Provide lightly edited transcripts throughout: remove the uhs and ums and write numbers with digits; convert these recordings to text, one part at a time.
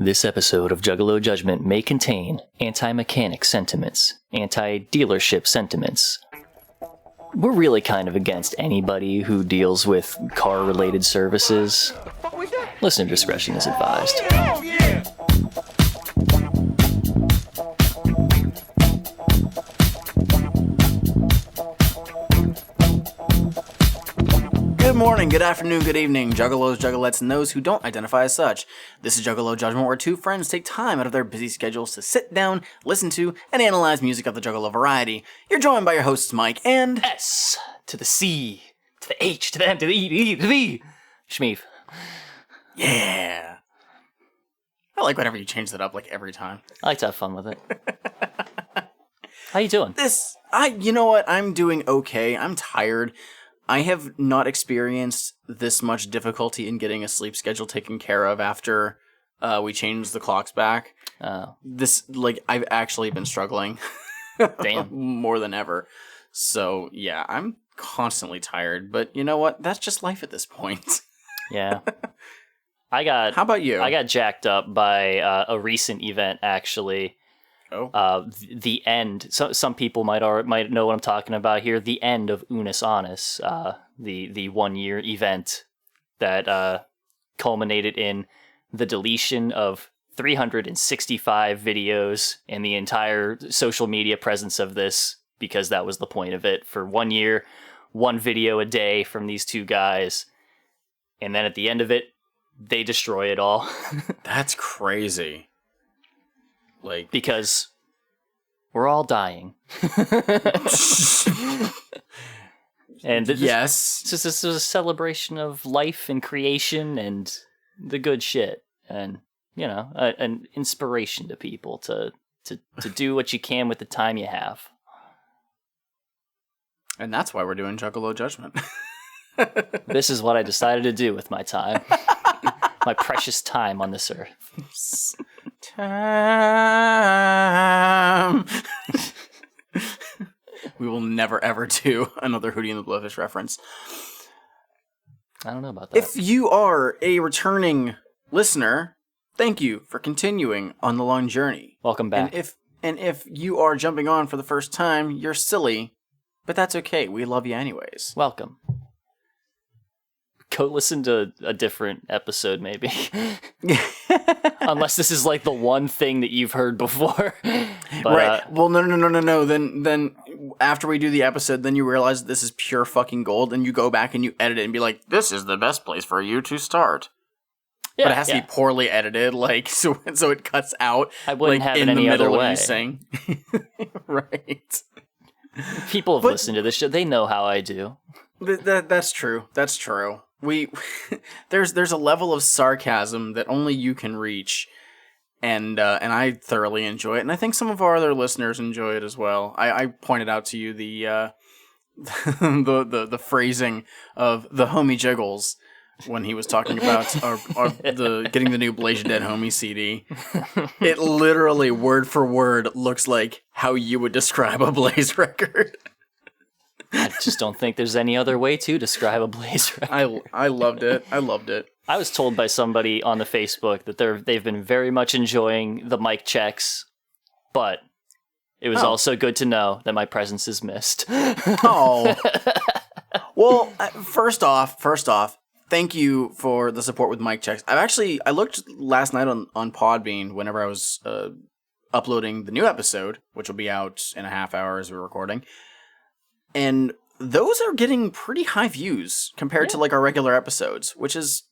This episode of Juggalo Judgment may contain anti-mechanic sentiments, anti-dealership sentiments. We're really kind of against anybody who deals with car-related services. Listener discretion is advised. Good morning, good afternoon, good evening, juggalos, juggalettes, and those who don't identify as such. This is Juggalo Judgment, where two friends take time out of their busy schedules to sit down, listen to, and analyze music of the Juggalo variety. You're joined by your hosts, Mike and... S to the C, to the H, to the M, to the E, to the E, to the V. Shmeev. Yeah. I like whenever you change that up, like, every time. I like to have fun with it. How you doing? You know what, I'm doing okay. I'm tired. I have not experienced this much difficulty in getting a sleep schedule taken care of after we changed the clocks back. Oh. I've actually been struggling. Damn. More than ever. So, yeah, I'm constantly tired. But you know what? That's just life at this point. Yeah. How about you? I got jacked up by a recent event, actually. Oh. The end. Some people might know what I'm talking about here. The end of Unus Annus, the 1 year event that culminated in the deletion of 365 videos and the entire social media presence of this, because that was the point of it. For 1 year, one video a day from these two guys, and then at the end of it, they destroy it all. That's crazy. Because we're all dying. And yes. This is a celebration of life and creation and the good shit. And, you know, an inspiration to people to do what you can with the time you have. And that's why we're doing Juggalo Judgment. This is what I decided to do with my time. My precious time on this earth. Time. We will never ever do another Hootie and the Blowfish reference. I don't know about that. If you are a returning listener, thank you for continuing on the long journey. Welcome back. And if you are jumping on for the first time, you're silly, but that's okay. We love you anyways. Welcome. Go listen to a different episode, maybe. Unless this is like the one thing that you've heard before. But, right. Well, no. Then after we do the episode, then you realize this is pure fucking gold, and you go back and you edit it and be like, this is the best place for you to start. Yeah, but it has to be poorly edited, so it cuts out. I wouldn't have it any other way. Of you saying. Right. People have listened to this shit. They know how I do. That's true. That's true. There's a level of sarcasm that only you can reach, and I thoroughly enjoy it, and I think some of our other listeners enjoy it as well. I pointed out to you the phrasing of the homie jiggles when he was talking about getting the new Blaze Dead Homie CD. It literally word for word looks like how you would describe a Blaze record. I just don't think there's any other way to describe a Blaze record. I loved it. I was told by somebody on the Facebook that they've been very much enjoying the mic checks, but it was also good to know that my presence is missed. Oh. Well, first off, thank you for the support with mic checks. I looked last night on Podbean whenever I was uploading the new episode, which will be out in a half hour as we're recording. And those are getting pretty high views compared to our regular episodes, which is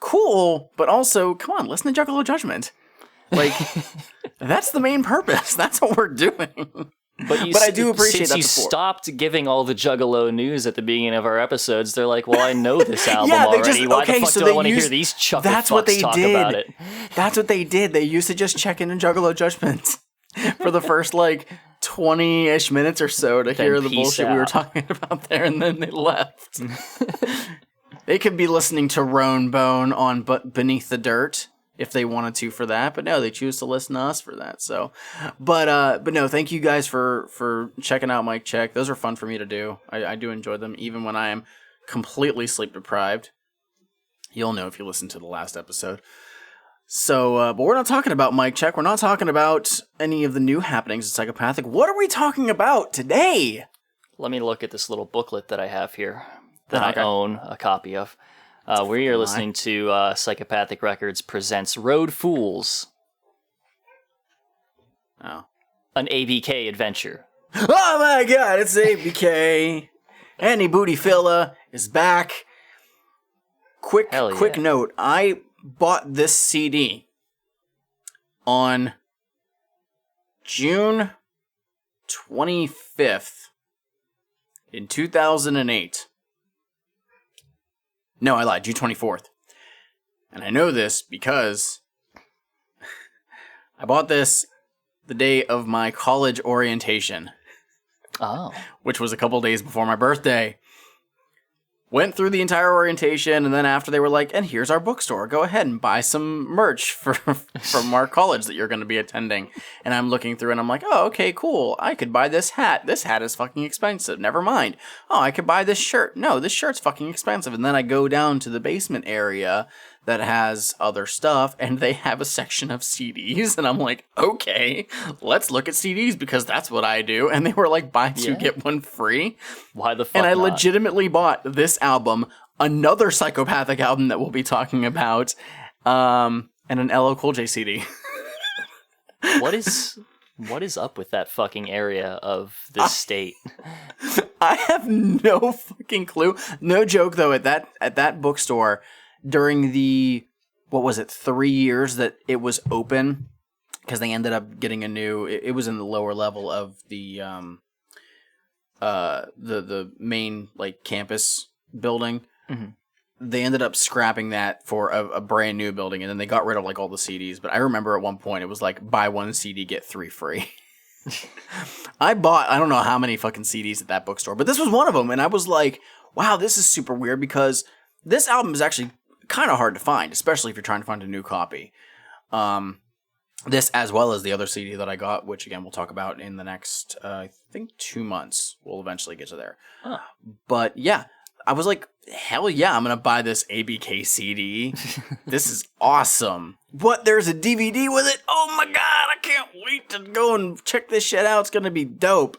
cool, but also, come on, listen to Juggalo Judgment. That's the main purpose. That's what we're doing. But I do appreciate that since you stopped giving all the Juggalo news at the beginning of our episodes, they're like, well, I know this album already. Why the fuck do I want to hear these chuckle fucks talk about it? That's what they did. They used to just check in Juggalo Judgment for the first, 20-ish minutes or so to hear the bullshit we were talking about there, and then they left. They could be listening to Roan Bone on Beneath the Dirt if they wanted to for that, but no, they choose to listen to us for that. So, but no, thank you guys for checking out Mic Check. Those are fun for me to do. I do enjoy them, even when I am completely sleep deprived. You'll know if you listen to the last episode. So, but we're not talking about Mic Check. We're not talking about any of the new happenings in Psychopathic. What are we talking about today? Let me look at this little booklet that I have here that okay. I own a copy of. We are listening to Psychopathic Records presents Road Fools. Oh. An ABK adventure. Oh my god, it's ABK. Anybody Killa is back. Quick note. I bought this CD on June 25th in 2008. No, I lied. June 24th. And I know this because I bought this the day of my college orientation. Oh. Which was a couple days before my birthday. Went through the entire orientation, and then after they were like, and here's our bookstore. Go ahead and buy some merch from our college that you're going to be attending. And I'm looking through, and I'm like, oh, okay, cool. I could buy this hat. This hat is fucking expensive. Never mind. Oh, I could buy this shirt. No, this shirt's fucking expensive. And then I go down to the basement area that has other stuff, and they have a section of CDs, and I'm like, okay, let's look at CDs, because that's what I do. And they were like, buy two, get one free. Why the fuck And I not? legitimately bought this album, another Psychopathic album that we'll be talking about, and an LL Cool J CD. What is up with that fucking area of this state? I have no fucking clue. No joke, though, at that bookstore, during the, 3 years that it was open, because they ended up getting a new, it was in the lower level of the main, like, campus building. Mm-hmm. They ended up scrapping that for a brand new building, and then they got rid of, like, all the CDs. But I remember at one point it was like, buy one CD, get 3 free. I bought, I don't know how many fucking CDs at that bookstore, but this was one of them, and I was like, wow, this is super weird, because this album is actually kind of hard to find, especially if you're trying to find a new copy. This, as well as the other CD that I got, which again we'll talk about in the next, I think 2 months. We'll eventually get to there. Huh. But yeah, I was like, hell yeah, I'm gonna buy this ABK CD. This is awesome. What? There's a DVD with it? Oh my god, I can't wait to go and check this shit out. It's gonna be dope.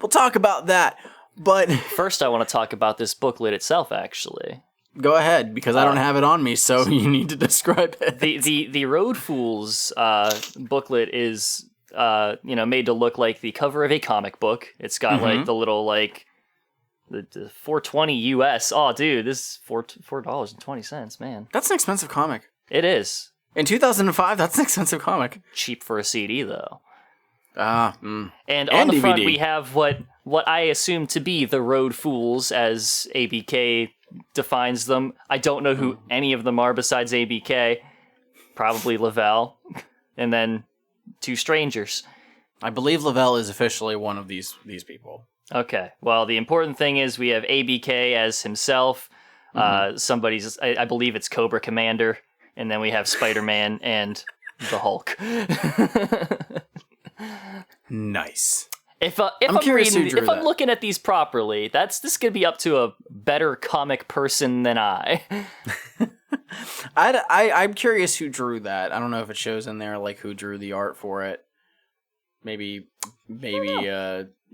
We'll talk about that. But first, I want to talk about this booklet itself, actually. Go ahead, because I don't have it on me, so you need to describe it. The Road Fools booklet is made to look like the cover of a comic book. It's got like the little like the $4.20 US. Oh, dude, this is $4.20, man. That's an expensive comic. It is. In 2005, that's an expensive comic. Cheap for a CD, though. And on the DVD. front, we have what I assume to be the Road Fools, as ABK defines them. I don't know who any of them are besides ABK. Probably Lavelle. And then 2 strangers. I believe Lavelle is officially one of these people. Okay. Well, the important thing is we have ABK as himself. Somebody's, I believe it's Cobra Commander. And then we have Spider-Man and the Hulk. Nice. If I'm looking at these properly, this could be up to a better comic person than I. I'm curious who drew that. I don't know if it shows in there like who drew the art for it. Maybe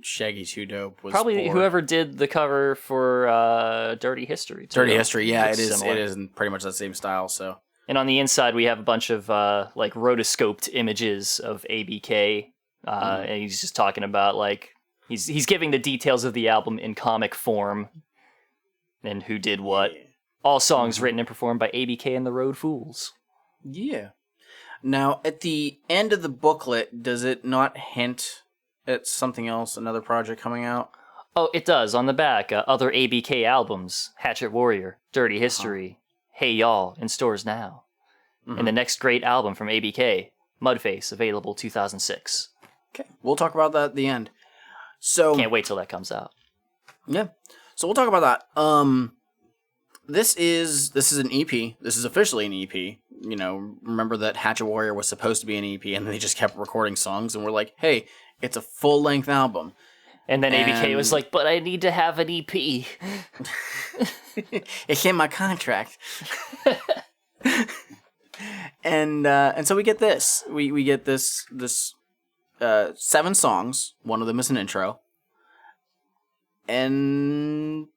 Shaggy Too Dope was probably whoever did the cover for Dirty History. Too. Dirty History, yeah, it is. Similar. It is in pretty much that same style. So. And on the inside, we have a bunch of like rotoscoped images of ABK. And he's just talking about like he's giving the details of the album in comic form and who did what. All songs written and performed by ABK and the Road Fools. Yeah. Now, at the end of the booklet, does it not hint at something else, another project coming out? Oh, it does. On the back, other ABK albums: Hatchet Warrior, Dirty History, Hey Y'all, in stores now. And the next great album from ABK, Mudface, available 2006. Okay, we'll talk about that at the end. So can't wait till that comes out. Yeah, so we'll talk about that. This is an EP. This is officially an EP. You know, remember that Hatchet Warrior was supposed to be an EP, and they just kept recording songs, and we're like, hey, it's a full-length album. And then ABK was like, but I need to have an EP. It's in my contract. And so we get this. We get this 7 songs. One of them is an intro. And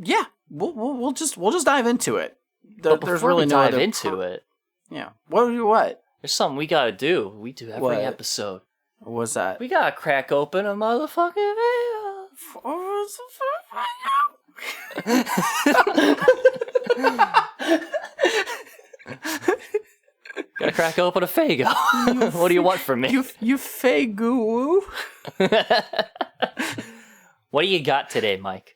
yeah, we'll just dive into it. There's really no dive other into it. Yeah. What? There's something we gotta do. We do every What? episode. What's that? We gotta crack open a motherfucking veil. Gotta crack open a Fago. What do you want from me? You Fago. What do you got today, Mike?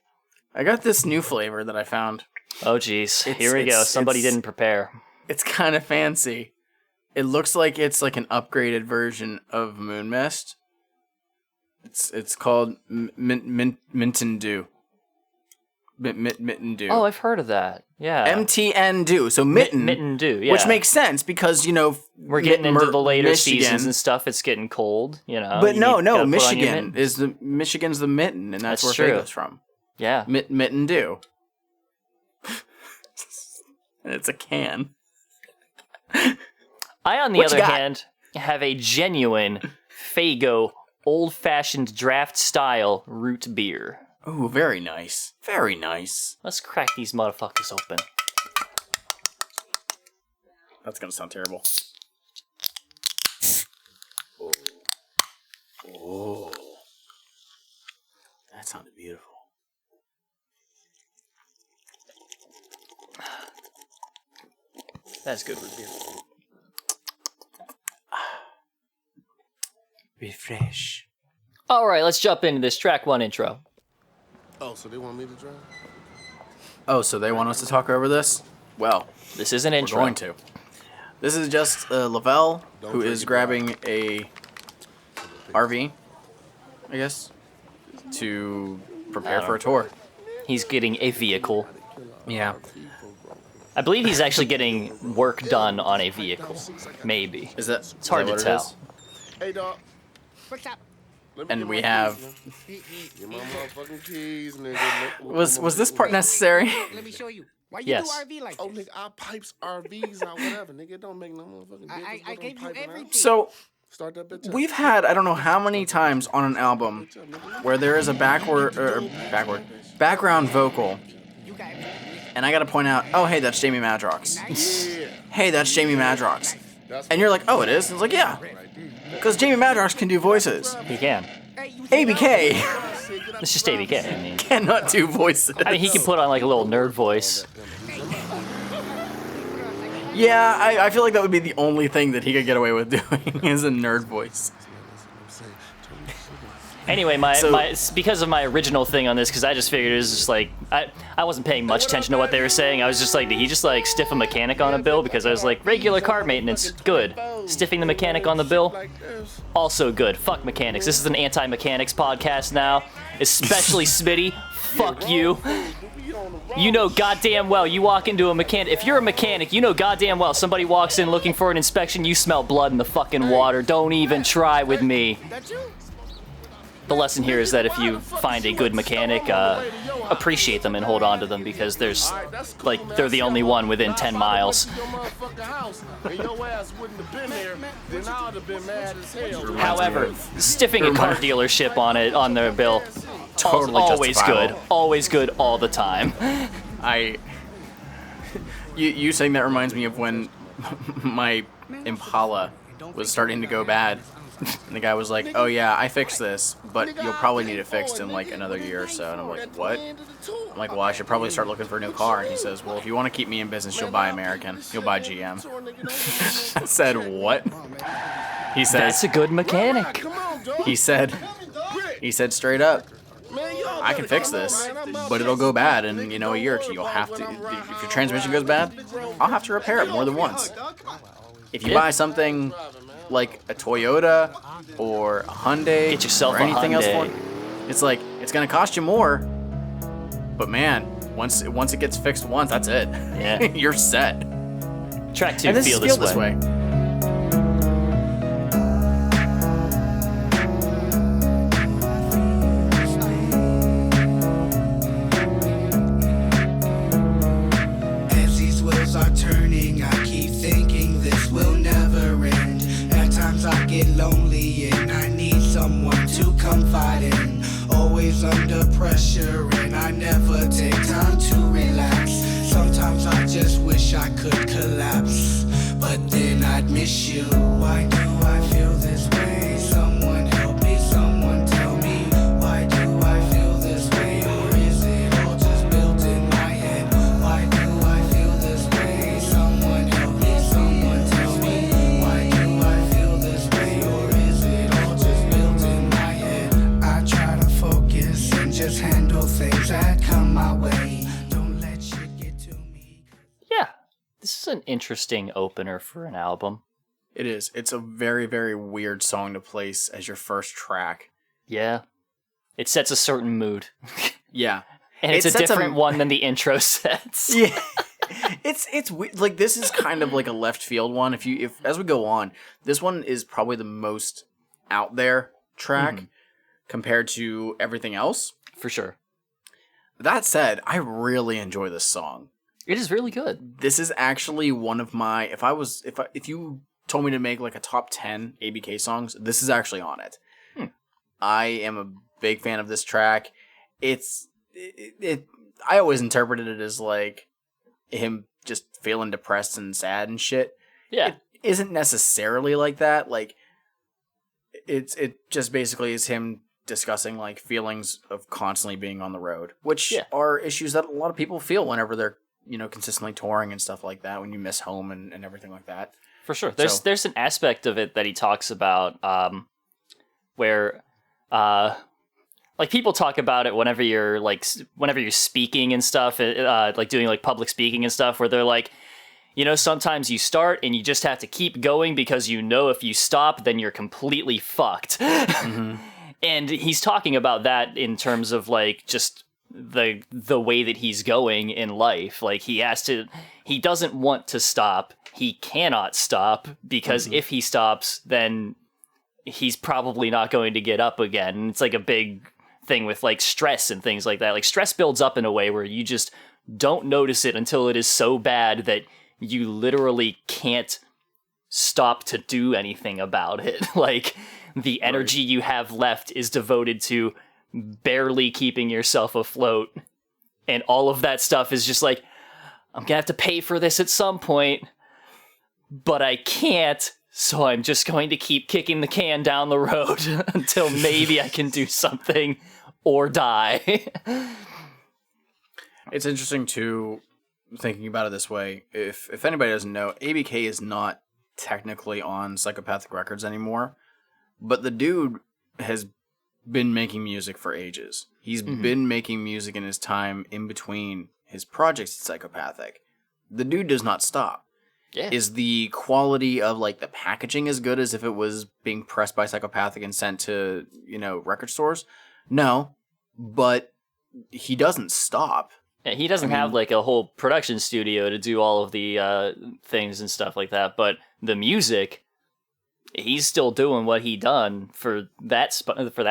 I got this new flavor that I found. Oh, geez. Here we go. Somebody didn't prepare. It's kind of fancy. It looks like it's like an upgraded version of Moon Mist. It's called Minton Dew. Mitten Dew. Oh, I've heard of that. Yeah. MTN Dew. So Mitten Dew, yeah. Which makes sense because, we're getting into the later Michigan. seasons and stuff. It's getting cold, But no, Michigan's the Mitten, and that's where Fago's from. Yeah. Mitten Dew. And it's a can. I, on the other hand, have a genuine Fago old-fashioned draft-style root beer. Ooh, very nice. Very nice. Let's crack these motherfuckers open. That's gonna sound terrible. Oh. That sounded beautiful. That's good root beer. Refresh. All right, let's jump into this track 1 intro. Oh, so they want me to drive? Oh, so they want us to talk over this? Well, This is an we're intro. going to. This is just Lavelle, who is grabbing a RV, I guess, to prepare for a tour. He's getting a vehicle. Yeah. I believe he's actually getting work done on a vehicle. Maybe. Is that? It's hard to tell. Hey, dog. What's up? And we have. Get my motherfucking keys, nigga. Was this part necessary? Let me show you. Why you Yes. do RV like Oh, this? nigga, I pipes RVs out, whatever, nigga. It don't make no motherfucking difference. I gave you everything. So Start that bitch up. we've had I don't know how many times on an album where there is a background vocal, You got everything. and I gotta point out, oh hey, that's Jamie Madrox. Yeah. Hey, that's Jamie Madrox. That's And you're like, oh, it is? And it's like, yeah. Because Jamie Madrox can do voices. He can. Hey, you ABK It's just ABK. I mean, cannot do voices. he can put on like a little nerd voice. Yeah, I feel like that would be the only thing that he could get away with doing is a nerd voice. Anyway, it's because of my original thing on this, because I just figured it was just like, I wasn't paying much attention to what they were saying. I was just like, did he just like stiff a mechanic on a bill? Because I was like, regular car maintenance, good. Stiffing the mechanic on the bill, also good. Fuck mechanics. This is an anti-mechanics podcast now, especially Smitty. Fuck you. You know goddamn well you walk into a mechanic. If you're a mechanic, you know goddamn well somebody walks in looking for an inspection, you smell blood in the fucking water. Don't even try with me. The lesson here is that if you find a good mechanic, appreciate them and hold on to them, because there's, like, they're the only one within 10 miles. However, stiffing a car dealership on their bill, Totally always justifiable. good. Always good all the time. You saying that reminds me of when my Impala was starting to go bad. And the guy was like, oh yeah, I fixed this, but you'll probably need it fixed in like another year or so. And I'm like, what? I'm like, well, I should probably start looking for a new car. And he says, well, if you want to keep me in business, you'll buy American. You'll buy GM. I said, what? He said, That's a good mechanic. he said straight up, I can fix this, but it'll go bad in, a year or two. You'll have to, if your transmission goes bad, I'll have to repair it more than once. If you buy something like a Toyota or a Hyundai Get yourself or a anything else Hyundai. for it, it's like, it's going to cost you more, but man, once it gets fixed once, that's it. Yeah. You're set. Track 2, And this feel is this way. As these wheels are turning, I keep thinking pressure and I never take time to relax. Sometimes I just wish I could collapse, but then I'd miss you. Why do I feel this way? Someone help me, someone tell me. Why do I feel this way? Or is it all just built in my head? Why do I feel this way? Someone help me, someone tell me. Why do I feel this way? Or is it all just built in my head? I try to focus and just handle things that come my way. Don't let shit get to me. Yeah, this is an interesting opener for an album. It is. It's a very, very weird song to place as your first track. Yeah. It sets a certain mood. Yeah. And it's It a sets a- different one than the intro sets. Yeah. It's weird. Like, this is kind of like a left field one. If as we go on, this one is probably the most out there track compared to everything else. For sure. That said, I really enjoy this song. It is really good. This is actually one of my if you told me to make like a top 10 ABK songs, this is actually on it. I am a big fan of this track. I always interpreted it as like him just feeling depressed and sad and shit. Yeah. It isn't necessarily like that. Like it just basically is him discussing like feelings of constantly being on the road, which are issues that a lot of people feel whenever they're, consistently touring and stuff like that, when you miss home and everything like that. For sure. There's an aspect of it that he talks about where like people talk about it whenever you're speaking and stuff, like doing like public speaking and stuff, where they're like, sometimes you start and you just have to keep going because if you stop, then you're completely fucked. And he's talking about that in terms of like just the way that he's going in life. Like he doesn't want to stop. He cannot stop because if he stops, then he's probably not going to get up again. And it's like a big thing with like stress and things like that. Like stress builds up in a way where you just don't notice it until it is so bad that you literally can't stop to do anything about it. Like the energy you have left is devoted to barely keeping yourself afloat. And all of that stuff is just like, I'm gonna have to pay for this at some point, but I can't, so I'm just going to keep kicking the can down the road until maybe I can do something or die. It's interesting too, thinking about it this way. If anybody doesn't know, ABK is not technically on Psychopathic Records anymore, but the dude has been making music for ages. He's been making music in his time in between his projects at Psychopathic. The dude does not stop. Yeah. Is the quality of like the packaging as good as if it was being pressed by Psychopathic and sent to, record stores? No, but he doesn't stop. Yeah, he doesn't have like a whole production studio to do all of the things and stuff like that, but the music, he's still doing what he done for that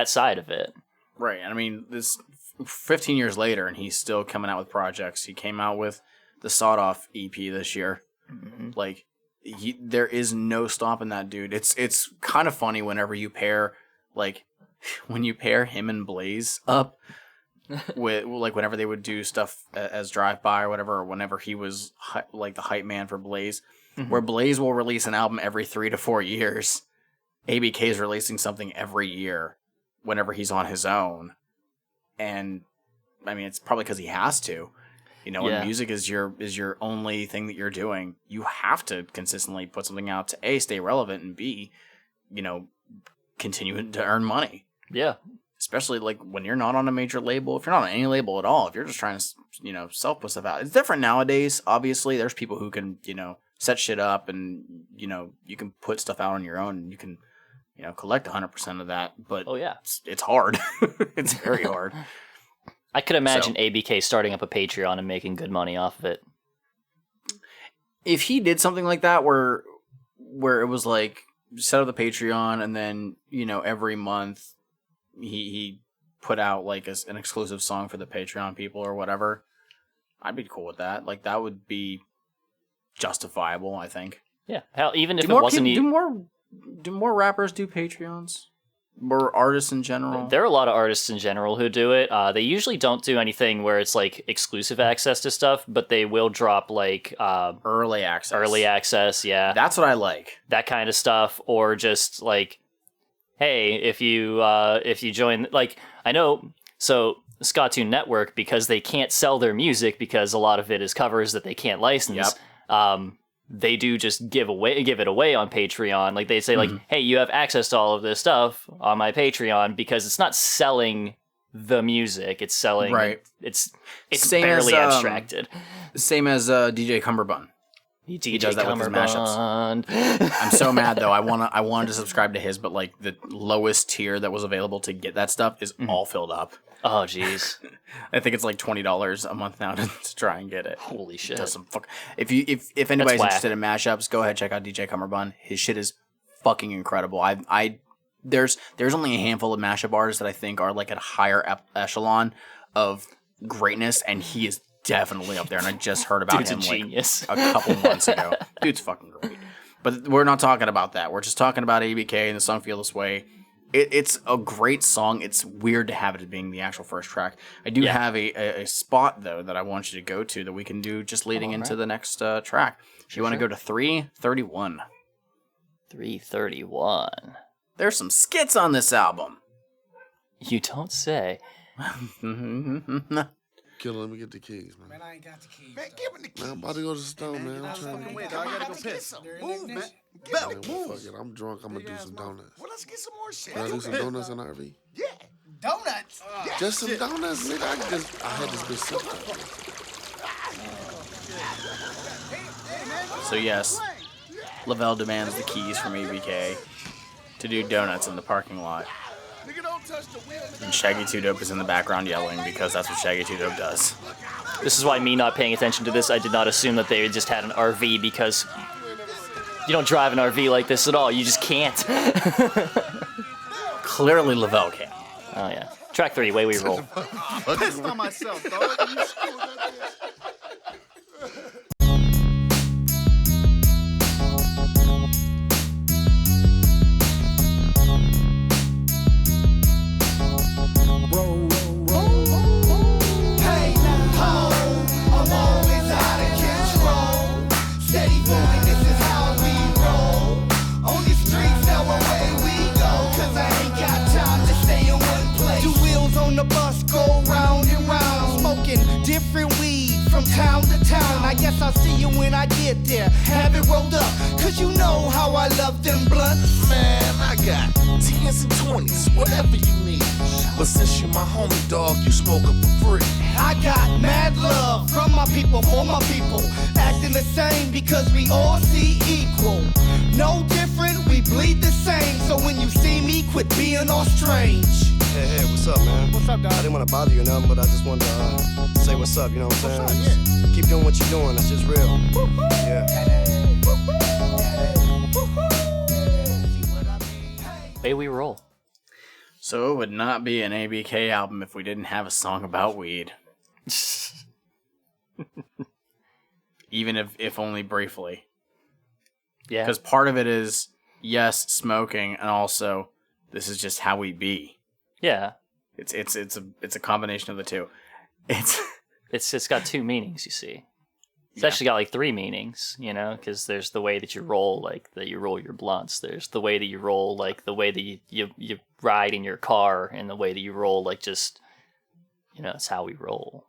side of it. Right. I mean, this 15 years later, and he's still coming out with projects. He came out with the Sawed Off EP this year. Like, there is no stopping that dude. It's kind of funny whenever you pair, like, when you pair him and Blaze up with, like, whenever they would do stuff as Drive-By or whatever, or whenever he was, like, the hype man for Blaze, where Blaze will release an album every 3 to 4 years. ABK is releasing something every year whenever he's on his own. And, I mean, it's probably because he has to. When music is your only thing that you're doing, you have to consistently put something out to A, stay relevant, and B, continue to earn money. Yeah. Especially like when you're not on a major label, if you're not on any label at all, if you're just trying to, self-put stuff out. It's different nowadays. Obviously, there's people who can, set shit up and, you can put stuff out on your own and you can, collect 100% of that. But it's hard. It's very hard. I could imagine ABK starting up a Patreon and making good money off of it. If he did something like that where it was like set up the Patreon and then, every month he put out like an exclusive song for the Patreon people or whatever, I'd be cool with that. Like that would be justifiable, I think. Yeah. Hell, even if it wasn't do more rappers do Patreons? or artists in general? There are a lot of artists in general who do it. They usually don't do anything where it's like exclusive access to stuff, but they will drop like Early access. early access, yeah, That's what I like. that kind of stuff, or just like, hey, if you join, like, I know, so Skatune Network, because they can't sell their music because a lot of it is covers that they can't license. They do just give it away on Patreon. Like, they say, like, hey, you have access to all of this stuff on my Patreon, because it's not selling the music, it's selling, Right. It's Same barely as, abstracted. Same as DJ Cumberbund. He does that with his mashups. I'm so mad though. I wanted to subscribe to his, but like the lowest tier that was available to get that stuff is all filled up. Oh, jeez. I think it's like $20 a month now to try and get it. Holy shit. Does some fuck. If anybody's whack. interested in mashups, go ahead, check out DJ Cumberbund. His shit is fucking incredible. There's only a handful of mashup artists that I think are like at a higher echelon of greatness, and he is definitely up there. And I just heard about Dude's him a genius. like a couple months ago. Dude's fucking great. But we're not talking about that. We're just talking about ABK and the song "Feel This Way." It's a great song. It's weird to have it as being the actual first track. I do have a spot, though, that I want you to go to that we can do just leading into the next track. You want to go to 331. 331. There's some skits on this album. You don't say. Killer, let me get the keys, man. Man, I ain't got the keys. Man, give me the keys. Man, I'm about to go to the store, man. I'm trying to Wait, I gotta go piss. Move, man. Man, Bell, fuck move. it. I'm drunk. I'm gonna do some donuts. Well, let's get some more shit. Can I do some donuts in RV? Yeah. Donuts? Just some donuts, nigga. I had this bitch sitting. So yes, Lavelle demands the keys from ABK to do donuts in the parking lot. Nigga, don't touch the wheel. And Shaggy 2 Dope is in the background yelling because that's what Shaggy 2 Dope does. This is why me not paying attention to this, I did not assume that they just had an RV, because you don't drive an RV like this at all. You just can't. Clearly Lavelle can. Oh, yeah. Track 3, Way We Roll. Pissed on myself, dog. You screwed that bitch. Hey, ho, I'm always out of control. Steady boy, this is how we roll. On the streets, now away we go. 'Cause I ain't got time to stay in one place. Two wheels on the bus go round and round. Smoking different weed from town to town. I guess I'll see you when I get there. Have it rolled up, 'cause you know how I love them blunts. Man, I got 10s and 20s, whatever you need. But since you my homie, dog, you smoking for free. I got mad love from my people, for my people. Acting the same because we all see equal. No different, we bleed the same. So when you see me, quit being all strange. Hey, what's up, man? What's up, dog? I didn't want to bother you or nothing, but I just wanted to say what's up, you know what I'm saying? Just keep doing what you're doing, it's just real. Yeah. Way We Roll. So it would not be an ABK album if we didn't have a song about weed. Even if only briefly. Yeah. Because part of it is, yes, smoking, and also, this is just how we be. Yeah. It's a combination of the two. It's got two meanings, you see. It's Yeah. actually got like three meanings, you know, because there's the way that you roll, like that you roll your blunts. There's the way that you roll, like the way that you ride in your car, and the way that you roll, like just, you know, it's how we roll.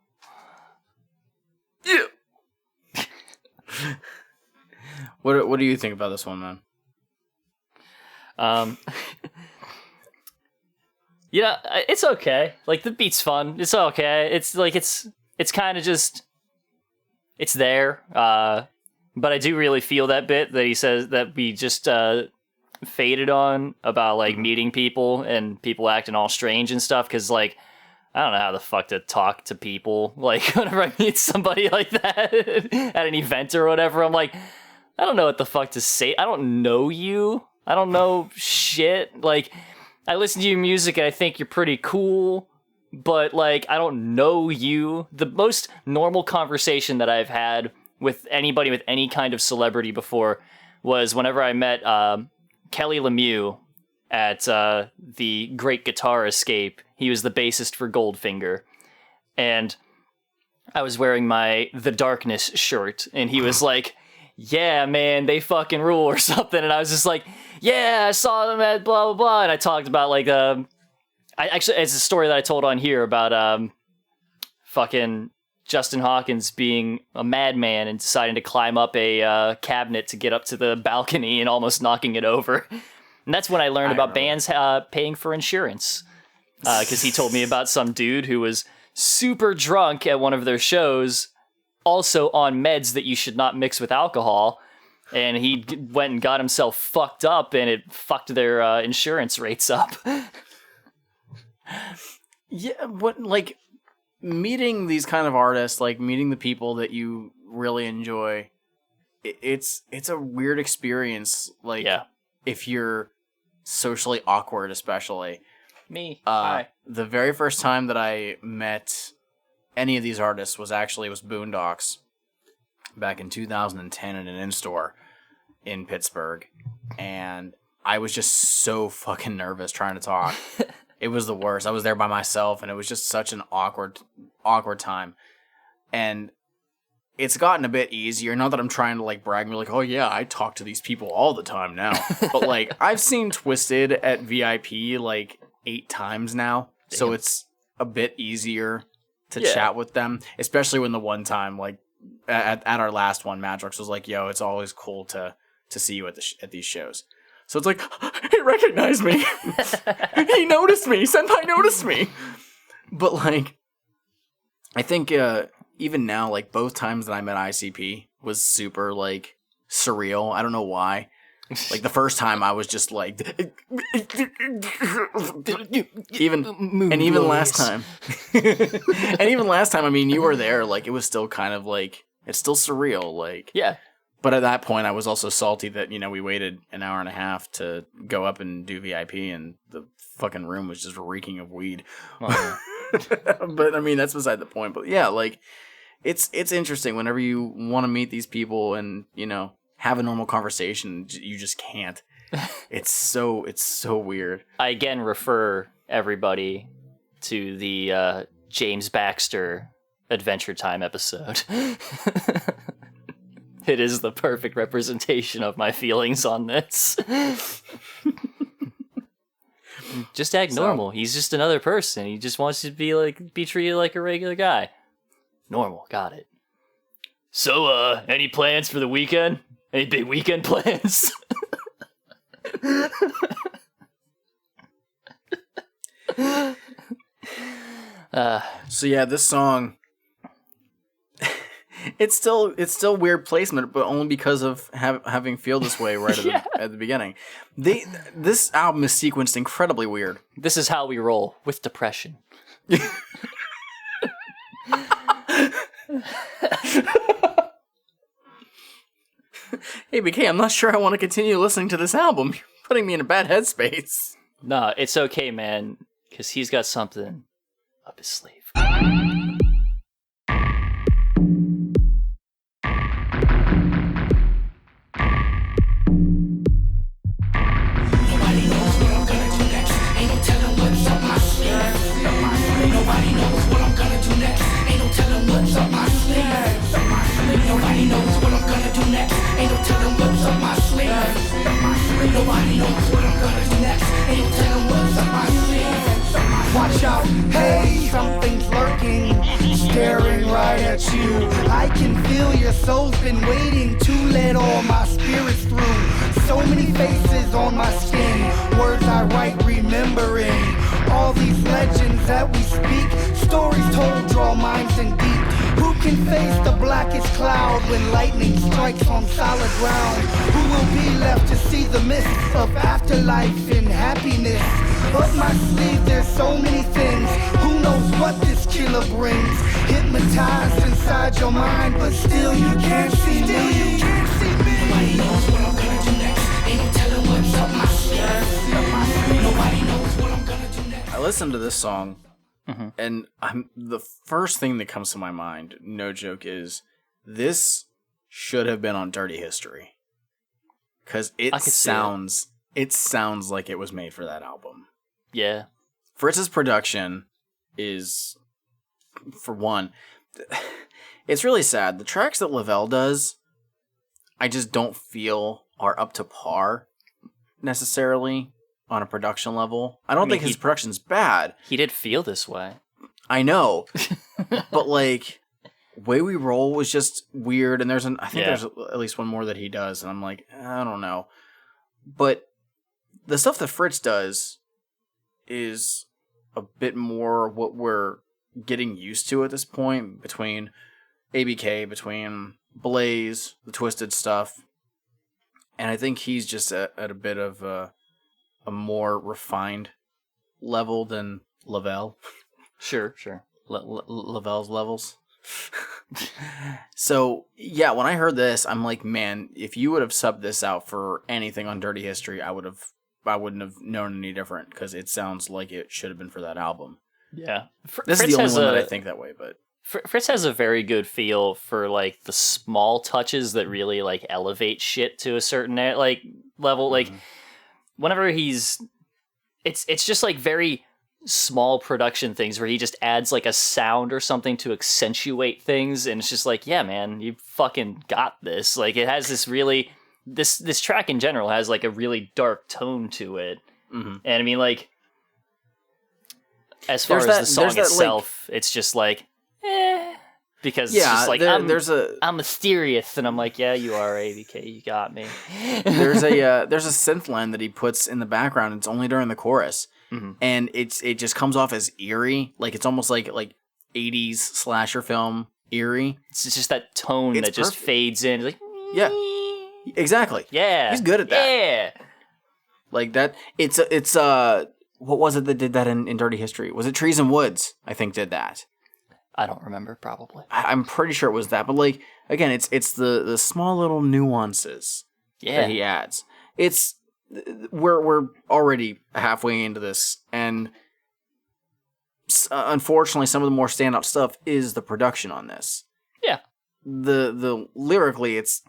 Yeah. What do you think about this one, man? Yeah, it's okay. Like, the beat's fun. It's okay. It's like it's kind of just, it's there. But I do really feel that bit that he says that we just faded on about like meeting people and people acting all strange and stuff. Because like, I don't know how the fuck to talk to people. Like, whenever I meet somebody like that at an event or whatever, I'm like, I don't know what the fuck to say. I don't know you. I don't know shit. Like, I listen to your music and I think you're pretty cool, but like, I don't know you. The most normal conversation that I've had with anybody with any kind of celebrity before was whenever I met Kelly Lemieux at the Great Guitar Escape. He was the bassist for Goldfinger. And I was wearing my The Darkness shirt, and he was like, yeah, man, they fucking rule or something. And I was just like, yeah, I saw them at blah, blah, blah. And I talked about, like, it's a story that I told on here about fucking Justin Hawkins being a madman and deciding to climb up a cabinet to get up to the balcony and almost knocking it over. And that's when I learned about bands paying for insurance. Because he told me about some dude who was super drunk at one of their shows, also on meds that you should not mix with alcohol. And he went and got himself fucked up, and it fucked their insurance rates up. Yeah, but like meeting these kind of artists, like meeting the people that you really enjoy, it's a weird experience. Like, if you're socially awkward, especially me. Hi. The very first time that I met any of these artists was Boondocks back in 2010 at an in-store in Pittsburgh, and I was just so fucking nervous trying to talk. It was the worst. I was there by myself, and it was just such an awkward time. And it's gotten a bit easier. Not that I'm trying to like brag and be like, oh yeah, I talk to these people all the time now. But like, I've seen Twisted at VIP like 8 times now. Damn. So it's a bit easier to chat with them. Especially when the one time, like at our last one, Madrox was like, yo, it's always cool to see you at these shows. So it's like, he recognized me. He noticed me. Senpai noticed me. But like, I think even now, like both times that I met ICP was super like surreal. I don't know why. Like the first time I was just like, even last time, I mean, you were there. Like it was still kind of like, it's still surreal. Like, yeah. But at that point, I was also salty that, you know, we waited an hour and a half to go up and do VIP, and the fucking room was just reeking of weed. Oh. But, I mean, that's beside the point. But, yeah, like, it's interesting whenever you want to meet these people and, you know, have a normal conversation, you just can't. It's so weird. I, again, refer everybody to the James Baxter Adventure Time episode. It is the perfect representation of my feelings on this. Just act normal. He's just another person. He just wants to be treated like a regular guy. Normal, got it. So, any plans for the weekend? Any big weekend plans? So yeah, this song, it's still weird placement, but only because of having Feel This Way right at the beginning. This album is sequenced incredibly weird. This is how we roll with depression. Hey, BK, I'm not sure I want to continue listening to this album. You're putting me in a bad headspace. Nah, it's okay, man, because he's got something up his sleeve. Watch out, hey, something's lurking, staring right at you. I can feel your soul's been waiting to let all my spirits through. So many faces on my skin, words I write remembering. All these legends that we speak, stories told draw minds in deep. Who can face the blackest cloud when lightning strikes on solid ground? Who will be left to see the mist of afterlife and happiness? Up my sleeve there's so many things. Who knows what this killer brings? Hypnotized inside your mind, but still you can't see me. Nobody knows what I'm gonna do next. Ain't no telling what's up my sleeve. Nobody knows what I'm gonna do next. I listened to this song, and the first thing that comes to my mind, no joke, is this should have been on Dirty History. Because it sounds it sounds like it was made for that album. Yeah. Fritz's production is, for one, it's really sad. The tracks that Lavelle does, I just don't feel are up to par necessarily on a production level. I don't think his production's bad. He did feel this way. I know. But like, Way We Roll was just weird, and there's at least one more that he does, and I'm like, I don't know. But the stuff that Fritz does is a bit more what we're getting used to at this point, between ABK, between Blaze, the Twisted stuff, and I think he's just at a bit of a more refined level than Lavelle. Sure. Lavelle's levels. So, yeah, when I heard this, I'm like, man, if you would have subbed this out for anything on Dirty History, I wouldn't have known any different, because it sounds like it should have been for that album. Yeah. This is the only one that I think that way, but Fritz has a very good feel for like the small touches that really like elevate shit to a certain like level. Like whenever it's just like very small production things where he just adds like a sound or something to accentuate things, and it's just like, yeah, man, you fucking got this. Like it has this really this track in general has like a really dark tone to it. And I mean, like, as far as the song itself, like, it's just like, because it's just like, I'm mysterious, and I'm like, yeah, you are, ABK, you got me. there's a synth line that he puts in the background. It's only during the chorus, and it just comes off as eerie, like it's almost like 80s slasher film eerie. It's just that tone that just fades in, like, yeah, exactly, yeah, he's good at that, yeah, like that. It's what was it that did that in Dirty History? Was it Trees and Woods? I think did that. I don't remember, probably. I'm pretty sure it was that. But like, again, it's the small little nuances that he adds. We're already halfway into this, and unfortunately, some of the more standout stuff is the production on this. Yeah. The lyrically, it's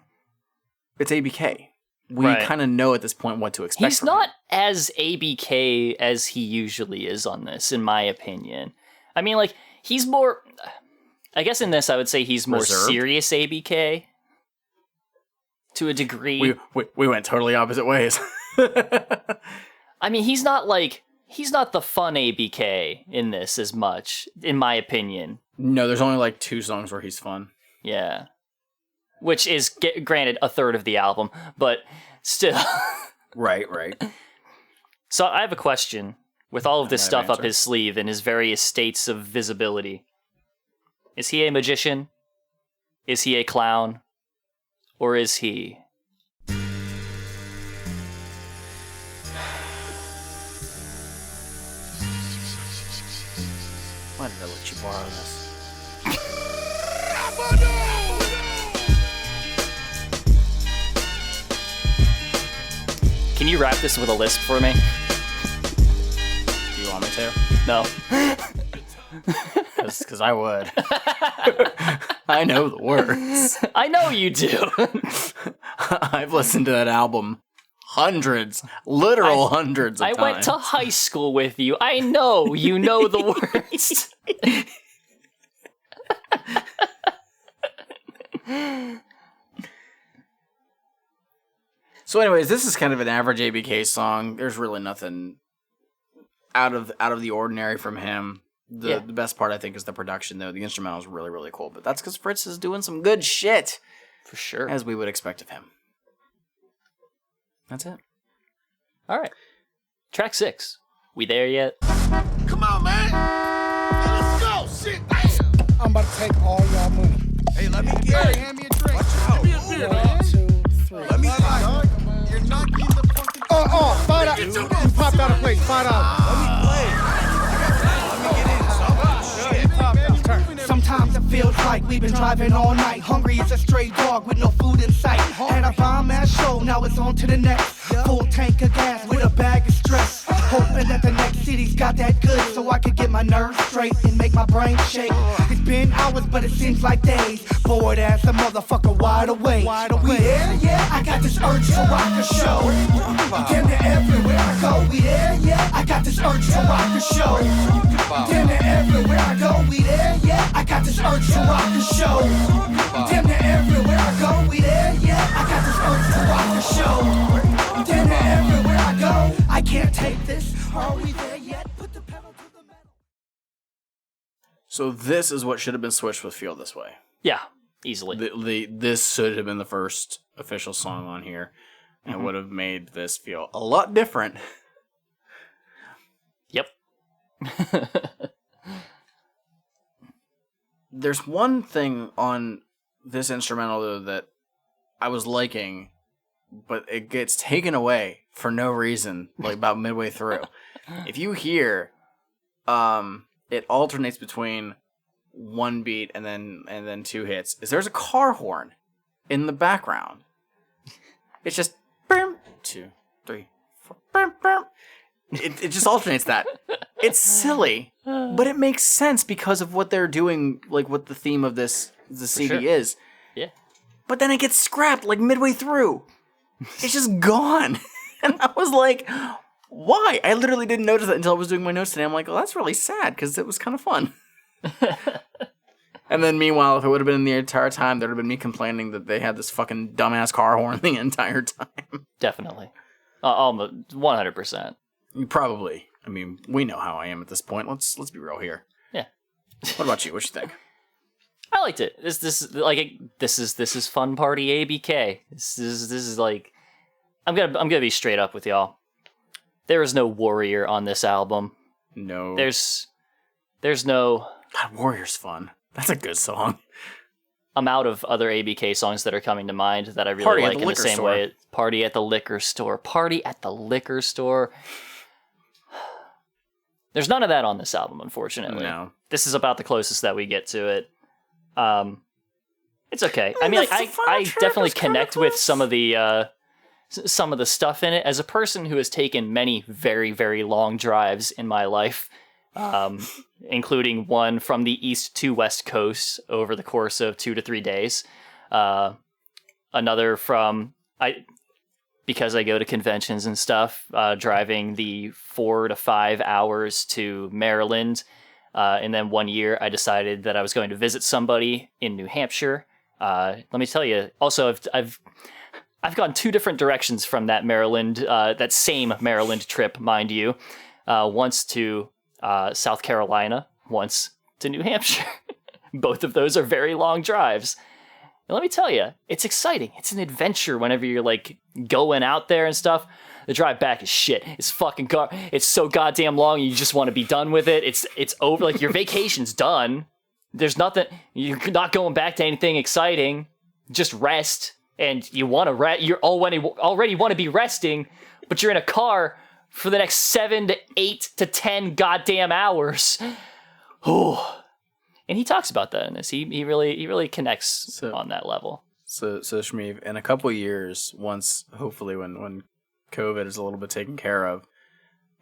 ABK. We kind of know at this point what to expect. He's not as ABK as he usually is on this, in my opinion. I mean, like, he's more... I guess in this, I would say he's more reserved. Serious ABK. To a degree. We went totally opposite ways. I mean, he's not the fun ABK in this as much, in my opinion. No, there's only like 2 songs where he's fun. Yeah. Which is, granted, a third of the album, but still. Right. So I have a question. With all of this stuff up his sleeve and his various states of visibility, is he a magician? Is he a clown? Or is he... Why did I let you borrow this? Can you wrap this with a lisp for me? Do you want me to? No. Because I would. I know the words. I know you do. I've listened to that album hundreds of times. I went to high school with you. I know you know the words. So anyways, this is kind of an average ABK song. There's really nothing out of the ordinary from him. The best part, I think, is the production, though. The instrumental is really, really cool. But that's because Fritz is doing some good shit. For sure. As we would expect of him. That's it. All right. Track 6. We there yet? Come on, man. Let's go. Shit, damn. I'm about to take all y'all money. Hey, let me get it. Hand me a drink. Watch out. Give me a beer, man. 1, 2, 3. Let me play. You're knocking the fucking... $5. You popped out a place. $5. Let me play. Let me get in. Sometimes it feels like we've been driving all night. Hungry as a stray dog with no food in sight. Had a bomb-ass show, now it's on to the next. Full tank of gas with a bag of stress. Hoping that the next city's got that good, so I could get my nerves straight and make my brain shake. It's been hours, but it seems like days. Bored as a motherfucker, wide awake. We here? Yeah, I got this urge to rock a show. Again to urge to rock the show. Damn near everywhere I go, we there, yeah. I got this urge to rock the show. Damn near everywhere I go, we there, yeah. I got this urge to rock the show. Damn near everywhere I go, I can't take this. Are we there yet? Put the pedal to the metal. So this is what should have been switched with Feel This Way. Yeah, easily. This should have been the first official song on here, and would have made this feel a lot different. Yep. There's one thing on this instrumental though that I was liking, but it gets taken away for no reason, like about midway through. If you hear, it alternates between one beat and then two hits. There's a car horn in the background. It's just 2, 3, 4. It just alternates that. It's silly, but it makes sense because of what they're doing, like what the theme of the CD is. Yeah. But then it gets scrapped like midway through. It's just gone. And I was like, why? I literally didn't notice that until I was doing my notes today. I'm like, well, that's really sad because it was kind of fun. And then meanwhile, if it would have been in the entire time, there would have been me complaining that they had this fucking dumbass car horn the entire time. Definitely. Almost 100%. Probably. I mean, we know how I am at this point. Let's be real here. Yeah. What about you? What you think? I liked it. This is fun party ABK. This is like, I'm gonna be straight up with y'all. There is no Warrior on this album. No. There's no. God, Warrior's fun. That's a good song. I'm out of other ABK songs that are coming to mind that I really Party at like the in the liquor same store. way. Party at the liquor store. Party at the liquor store. There's none of that on this album, unfortunately. No. This is about the closest that we get to it. It's okay. I mean, I definitely connect with some of the stuff in it. As a person who has taken many very, very long drives in my life, including one from the east to west coast over the course of 2 to 3 days, another from because I go to conventions and stuff, driving the 4 to 5 hours to Maryland. And then one year I decided that I was going to visit somebody in New Hampshire. Let me tell you, also, I've gone 2 different directions from that Maryland, that same Maryland trip, mind you. Once to South Carolina, once to New Hampshire. Both of those are very long drives. And let me tell you, it's exciting. It's an adventure whenever you're like going out there and stuff. The drive back is shit. It's fucking it's so goddamn long. You just want to be done with it. It's over. Like your vacation's done. There's nothing. You're not going back to anything exciting. Just rest, and you want to rest. You already want to be resting, but you're in a car for the next 7 to 8 to 10 goddamn hours. Oh. And he talks about that in this. He really connects on that level. So Shmeev, in a couple of years, once hopefully when COVID is a little bit taken care of,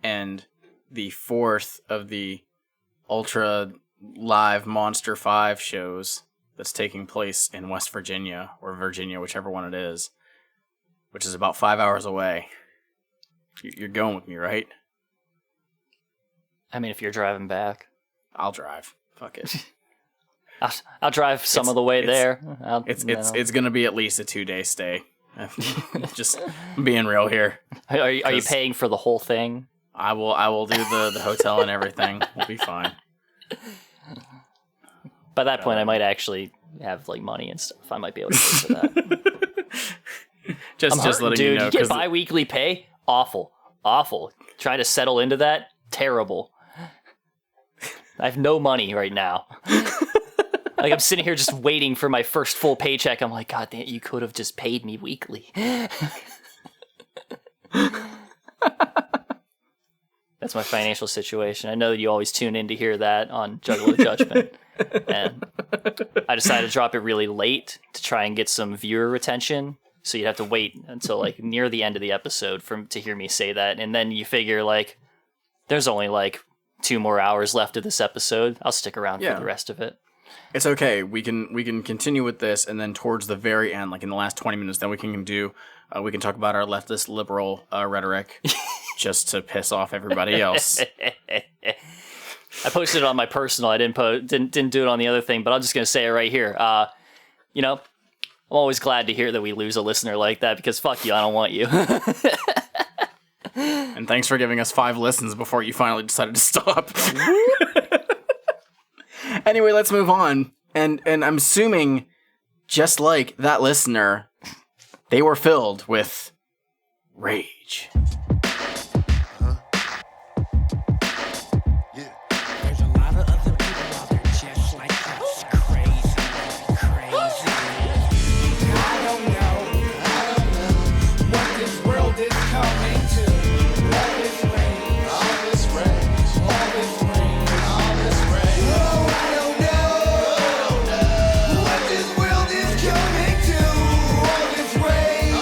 and the 4th of the Ultra Live Monster 5 shows that's taking place in West Virginia or Virginia, whichever one it is, which is about 5 hours away. You're going with me, right? I mean, if you're driving back, I'll drive. Fuck it. I'll drive some of the way there. It's gonna be at least a 2-day stay. Just being real here. Are you paying for the whole thing? I will do the hotel and everything. We'll be fine. By that point, I might actually have like money and stuff. I might be able to pay for that. just letting you know. You get bi-weekly pay? Awful. Try to settle into that? Terrible. I have no money right now. Like, I'm sitting here just waiting for my first full paycheck. I'm like, God damn, you could have just paid me weekly. That's my financial situation. I know that you always tune in to hear that on Juggalo Judgment. And I decided to drop it really late to try and get some viewer retention. So you'd have to wait until like near the end of the episode to hear me say that. And then you figure like, there's only like 2 more hours left of this episode. I'll stick around for the rest of it. It's okay. We can continue with this, and then towards the very end, like in the last 20 minutes, then we can talk about our leftist liberal rhetoric. just to piss off everybody else. I posted it on my personal. I didn't do it on the other thing, but I'm just gonna say it right here. You know, I'm always glad to hear that we lose a listener like that because fuck you, I don't want you. And thanks for giving us 5 listens before you finally decided to stop. Anyway, let's move on. And I'm assuming, just like that listener, they were filled with rage. There's a lot of other people out there just like us. Crazy. I don't know what this world is coming to. All this rage. Oh, I don't know what this world is coming to. All this rage.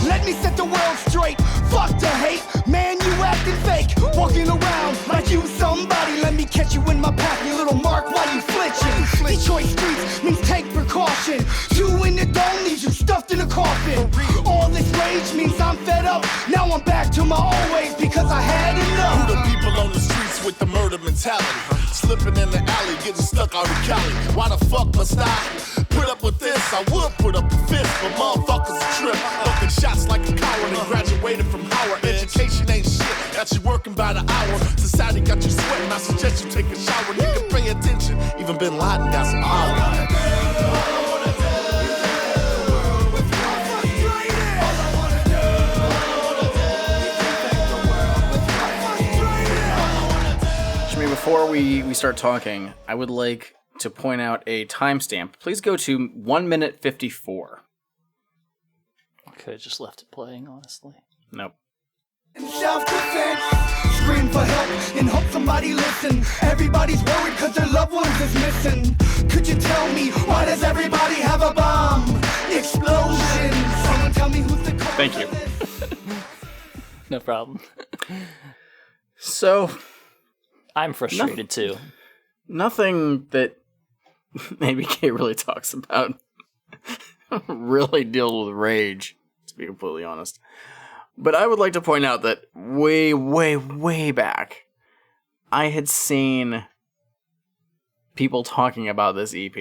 Let me set the world straight. Fuck the hate, man, you acting fake. Walking around like you somebody. Let me catch you in my path, you little mark, while you flinching. Detroit streets means take precaution. 2 in the dome leaves you stuffed in a coffin. All this rage means I'm fed up. Now I'm back to my old ways because I had enough. Who the people on the streets with the murder mentality? Slipping in the alley, getting stuck out in Cali. Why the fuck must I put up with this? I would put up a fist, but motherfuckers a trip. Fucking shots like a coward and graduated from Howard. Education ain't shit, got you working by the hour. Society got you sweating, I suggest you take a shower. Nigga, pay attention, even Bin Laden got some power. Before we start talking, I would like to point out a timestamp. Please go to 1 minute 54. Could have just left it playing, honestly. Nope. Self-defense, scream for help and hope somebody listen. Everybody's worried cause their loved ones is missing. Could you tell me, why does everybody have a bomb? Explosion. Someone tell me who's the cause. Thank you. No problem. So, I'm frustrated too. nothing that ABK really talks about really deals with rage, to be completely honest. But I would like to point out that way back, I had seen people talking about this EP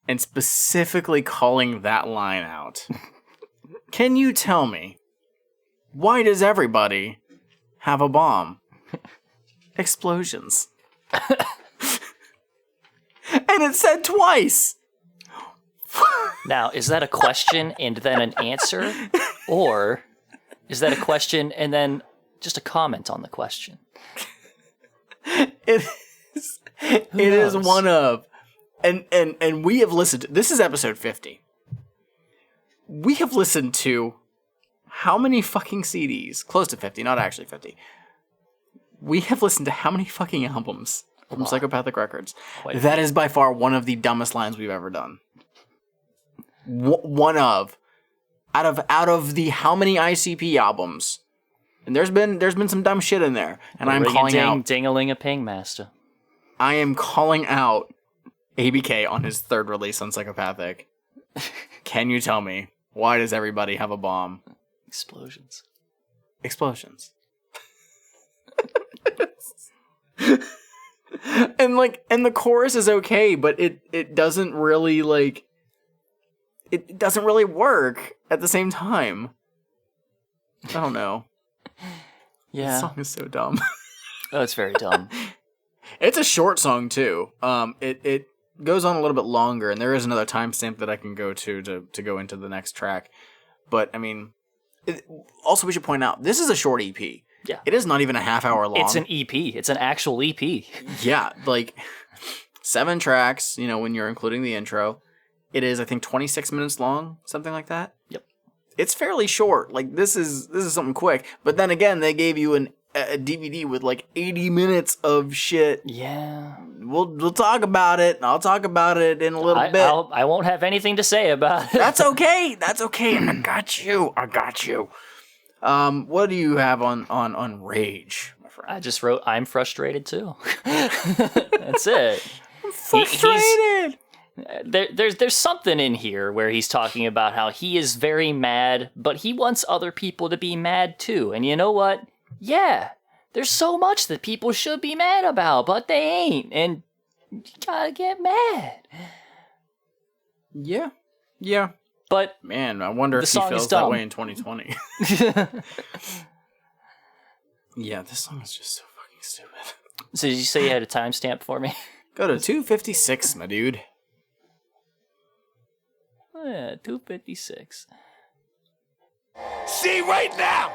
and specifically calling that line out. Can you tell me, why does everybody have a bomb? Explosions. And it said twice. Now, is that a question and then an answer? Or is that a question and then just a comment on the question? It is one of, and we have listened, this is episode 50. We have listened to how many fucking CDs? Close to 50, not actually 50. We have listened to how many fucking albums from Psychopathic Records? That is by far one of the dumbest lines we've ever done. One of, out of the how many ICP albums, and there's been some dumb shit in there, and I'm calling out Ding-a-ling-a-ping, master. I am calling out ABK on his third release on Psychopathic. Can you tell me, why does everybody have a bomb? Explosions. Explosions. and the chorus is okay, but it doesn't really it doesn't really work at the same time. I don't know. Yeah. This song is so dumb. Oh, it's very dumb. It's a short song too. It goes on a little bit longer, and there is another timestamp that I can go to go into the next track. But I mean, also we should point out this is a short EP. Yeah. It is not even a half hour long. It's an EP. It's an actual EP. Yeah, 7 tracks. You know, when you're including the intro, it is I think 26 minutes long, something like that. Yep. It's fairly short. This is something quick. But then again, they gave you a DVD with 80 minutes of shit. Yeah. We'll talk about it. I'll talk about it in a little bit. I won't have anything to say about it. That's okay. That's okay. I got you. What do you have on Rage, my friend? I just wrote, I'm frustrated too. That's it. Frustrated. there's something in here where he's talking about how he is very mad, but he wants other people to be mad too. And you know what? Yeah, there's so much that people should be mad about, but they ain't. And you gotta get mad. Yeah. But Man, I wonder if he feels that way in 2020. Yeah, this song is just so fucking stupid. so did you say you had a timestamp for me? Go to 256, my dude. Yeah, 256. See right now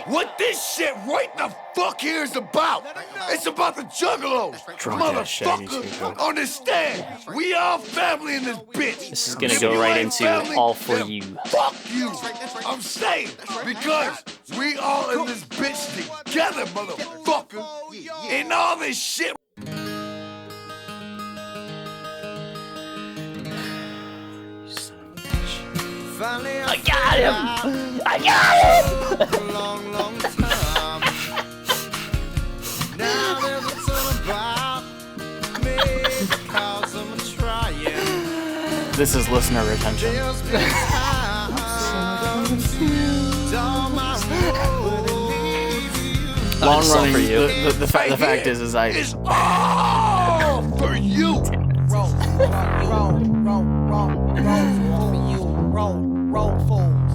what this shit right the fuck here is about. It's about the Juggalos. Drunk-ass Shaggy Motherfucker, understand. We all family in this bitch. This is gonna If go you right ain't into family, All For then You. Fuck you. I'm saying, because we all in this bitch together, motherfucker. And all this shit. I got him! I got him! Long, long time. Now there's a ton about me because I'm trying. This is listener retention. Just been time. Down my road and leave you. Long song running. for you. The fact is I. It's all for you. Roll fools.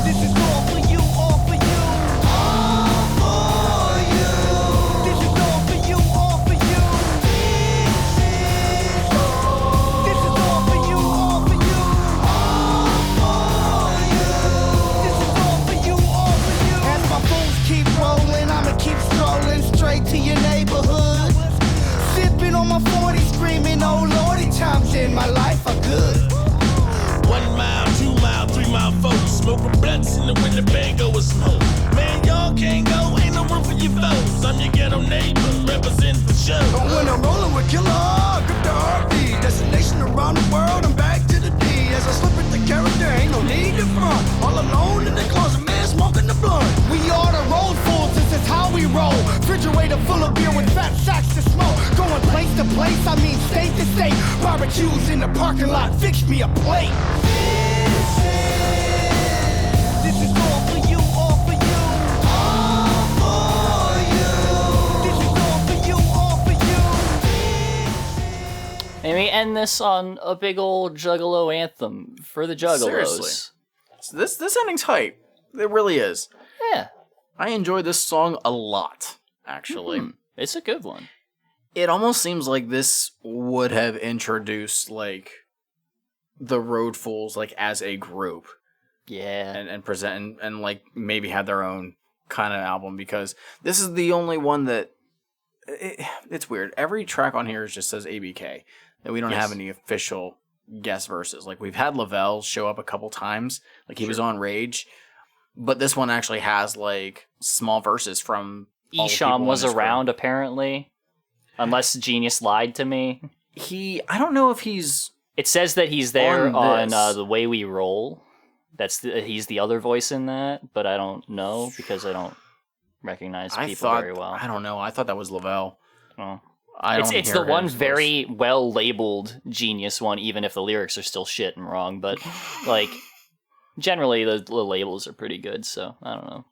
This is all for you, all for you. All for you. This is all for you, all for you. This is all for you, all for you. All for you. This is all for you, all for you. As my fools keep rolling, I'ma keep strolling straight to your neighborhood. Sipping on my 40, screaming, oh lordy, times in my life are good. 1 mile, 2 mile, 3 mile folks smoking blunts in the Winnebago with smoke. Man, y'all can't go, ain't no room for your foes. I'm your ghetto neighbor, represent for show. But when I'm rolling with Killa, good to RP. Destination around the world, I'm back to the D. As I slip with the character, ain't no need to front. All alone in the closet, man, smoking the blunt. We are the road fools, this is how we roll. Refrigerator full of beer with fat sacks to smoke. Going place to place, I mean state to state. Barbecues in the parking lot, fix me a plate. This is all for you, all for you. All for you. This is all for you, all for you. And we end this on a big old Juggalo anthem for the Juggalos. Seriously. So this ending's hype. It really is. Yeah, I enjoyed this song a lot, actually. it's a good one. It almost seems like this would have introduced, like, the Road Fools, like, as a group. Yeah. And present, and, like, maybe had their own kind of album, because this is the only one that... It's weird. Every track on here just says ABK. And we don't have any official guest verses. Like, we've had Lavelle show up a couple times. Like, he was on Rage. But this one actually has, like, small verses from... all the people Esham in was this around, group. Apparently. Unless Genius lied to me. I don't know if he's... It says that he's there on this. The Way We Roll. He's the other voice in that, but I don't know because I don't recognize people very well. I don't know. I thought that was Lavelle. Oh. I don't It's hear the one his very well labeled Genius one, even if the lyrics are still shit and wrong. But like, generally the labels are pretty good. So I don't know.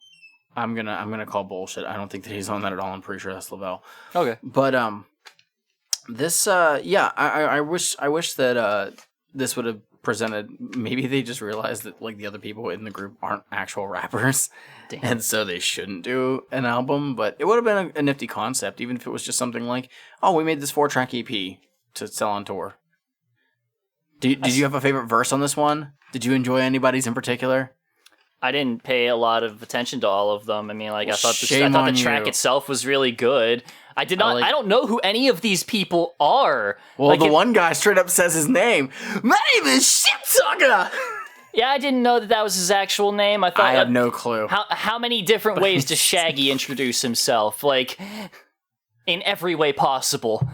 I'm gonna call bullshit. I don't think that he's on that at all. I'm pretty sure that's Lavelle. Okay. But this I wish that this would have presented. Maybe they just realized that like the other people in the group aren't actual rappers, and so they shouldn't do an album. But it would have been a nifty concept, even if it was just something like, oh, we made this 4-track EP to sell on tour. Did you have a favorite verse on this one? Did you enjoy anybody's in particular? I didn't pay a lot of attention to all of them. I mean, like, Well, I thought shame the on track you. itself was really good. I don't know who any of these people are. Well, Like, one guy straight up says his name. My name is Shit Talker. Yeah, I didn't know that was his actual name. I thought I have no clue. How many different ways does Shaggy introduce himself? Like, in every way possible.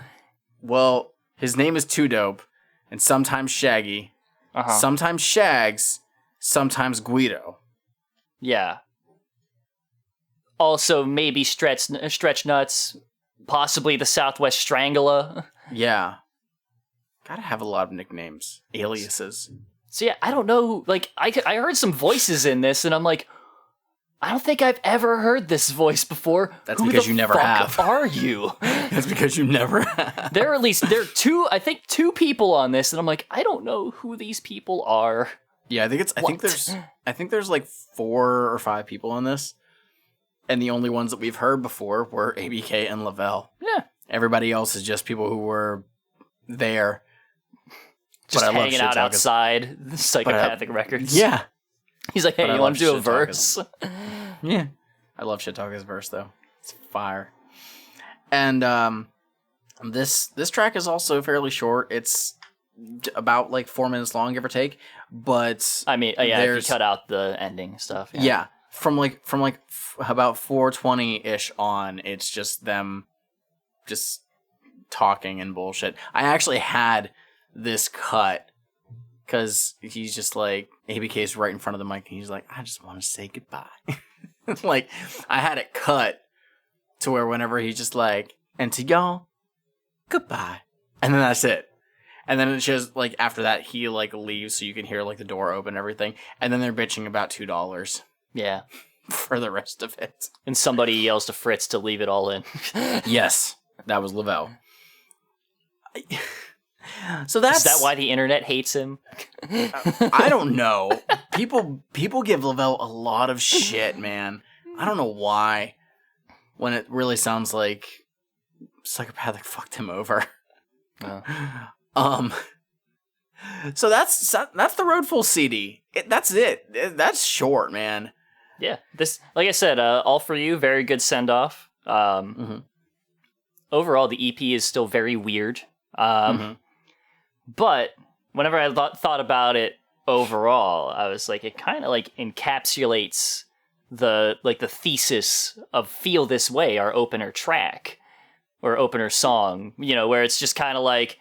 Well, his name is Too Dope, and sometimes Shaggy, sometimes Shags, sometimes Guido. Yeah. Also, maybe Stretch Nuts, possibly the Southwest Strangler. Yeah. Gotta have a lot of nicknames. Aliases. So yeah, I don't know, like, I heard some voices in this, and I'm like, I don't think I've ever heard this voice before. That's Who because the you never fuck have. Are you? That's because you never have. There are two people on this, and I'm like, I don't know who these people are. Yeah, I think there's like 4 or 5 people on this. And the only ones that we've heard before were ABK and Lavelle. Yeah. Everybody else is just people who were there. Just But I love hanging Shit out Talk. outside Psychopathic Records. Yeah. He's like, hey, But I you want love to do a Shit Talk verse? Yeah. I love Shit Talk's verse, though. It's fire. And this track is also fairly short. It's about like 4 minutes long, give or take. But I mean, yeah, if you cut out the ending stuff. yeah, from about 4:20-ish on, it's just them just talking and bullshit. I actually had this cut because he's just like, ABK's right in front of the mic and he's like, I just want to say goodbye. Like, I had it cut to where whenever he's just like, and to y'all, goodbye. And then that's it. And then it shows, like, after that, he, like, leaves so you can hear, like, the door open and everything. And then they're bitching about $2 Yeah. for the rest of it. And somebody yells to Fritz to leave it all in. Yes, that was Lavelle. So that's... Is that why the internet hates him? I don't know. People give Lavelle a lot of shit, man. I don't know why. When it really sounds like Psychopathic fucked him over. So that's the Road Full CD. That's it. That's short, man. Yeah. This, like I said, All For You, very good send-off. Overall, the EP is still very weird. But whenever I thought about it overall, I was like, it kind of like encapsulates the thesis of Feel This Way, our opener track or opener song, you know, where it's just kind of like,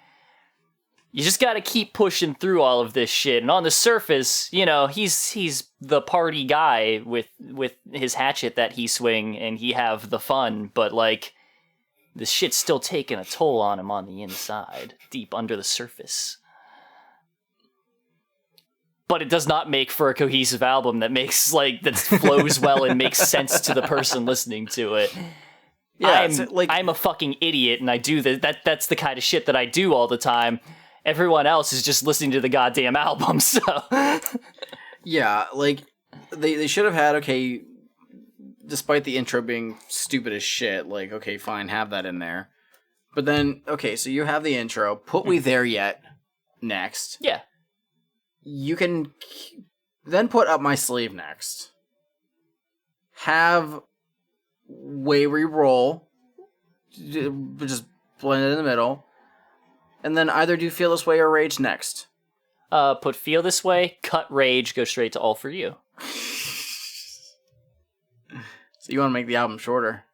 you just got to keep pushing through all of this shit. And on the surface, you know, he's the party guy with his hatchet that he swing and he have the fun, but like, the shit's still taking a toll on him on the inside, deep under the surface. But it does not make for a cohesive album that flows well and makes sense to the person listening to it. Yeah, I'm a fucking idiot, and I do that's the kind of shit that I do all the time. Everyone else is just listening to the goddamn album, so... Yeah, like, they should have had, okay... Despite the intro being stupid as shit, like, okay, fine, have that in there. But then, okay, so you have the intro, put We There Yet next. Yeah. You can then put Up My Sleeve next. Have Way We Roll, just blend it in the middle. And then either do Feel This Way or Rage next. Put Feel This Way, cut Rage, go straight to All For You. So you want to make the album shorter.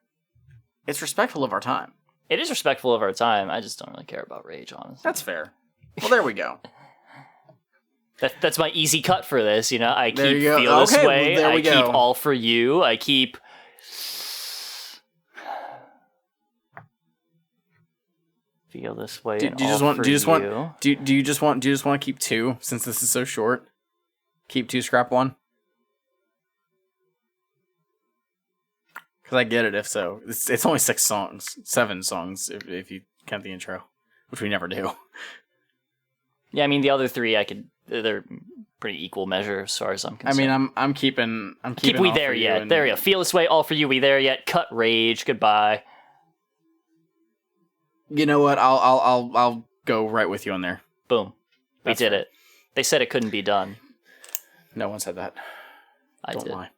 It's respectful of our time. It is respectful of our time. I just don't really care about Rage, honestly. That's fair. Well, there we go. That's my easy cut for this, you know? I There keep you go. Feel This Okay, Way, well, there I we keep go. All For You, I keep... Feel This Way Do and you just All want? For Do you just You. want? Do you just want? Do you just want to keep 2 since this is so short? Keep 2, scrap 1. Because I get it. If so, it's only 6 songs, 7 songs if you count the intro, which we never do. Yeah, I mean, the other 3, they're pretty equal measure as far as I'm concerned. I mean, I'm keeping. Keep We All There For You Yet. and- There you go. Feel This Way, All For You, We There Yet. Cut Rage, goodbye. You know what? I'll go right with you on there. Boom. We That's did fair. it. They said it couldn't be done. No one said that. I Don't did. lie.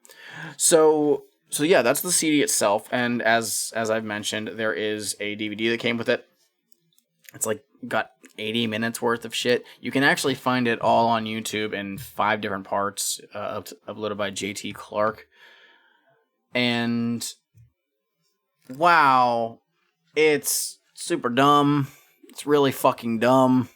So yeah, that's the CD itself, and as I've mentioned, there is a DVD that came with it. It's like got 80 minutes worth of shit. You can actually find it all on YouTube in 5 different parts, uploaded by JT Clark. And wow, it's super dumb. It's really fucking dumb.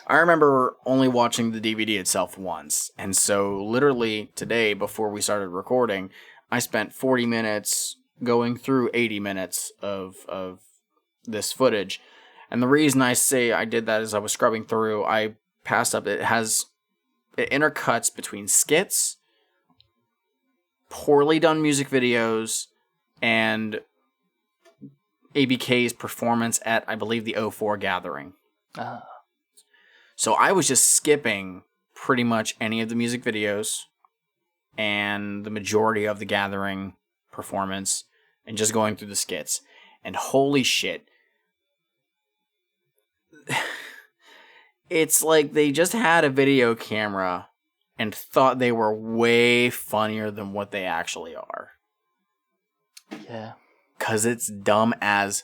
I remember only watching the DVD itself once, and so literally today, before we started recording, I spent 40 minutes going through 80 minutes of this footage. And the reason I say I did that is I was scrubbing through, I passed up, it intercuts between skits, poorly done music videos, and ABK's performance at, I believe, the 04 gathering. So I was just skipping pretty much any of the music videos and the majority of the gathering performance and just going through the skits. And holy shit. It's like they just had a video camera and thought they were way funnier than what they actually are. Yeah. 'Cause it's dumb as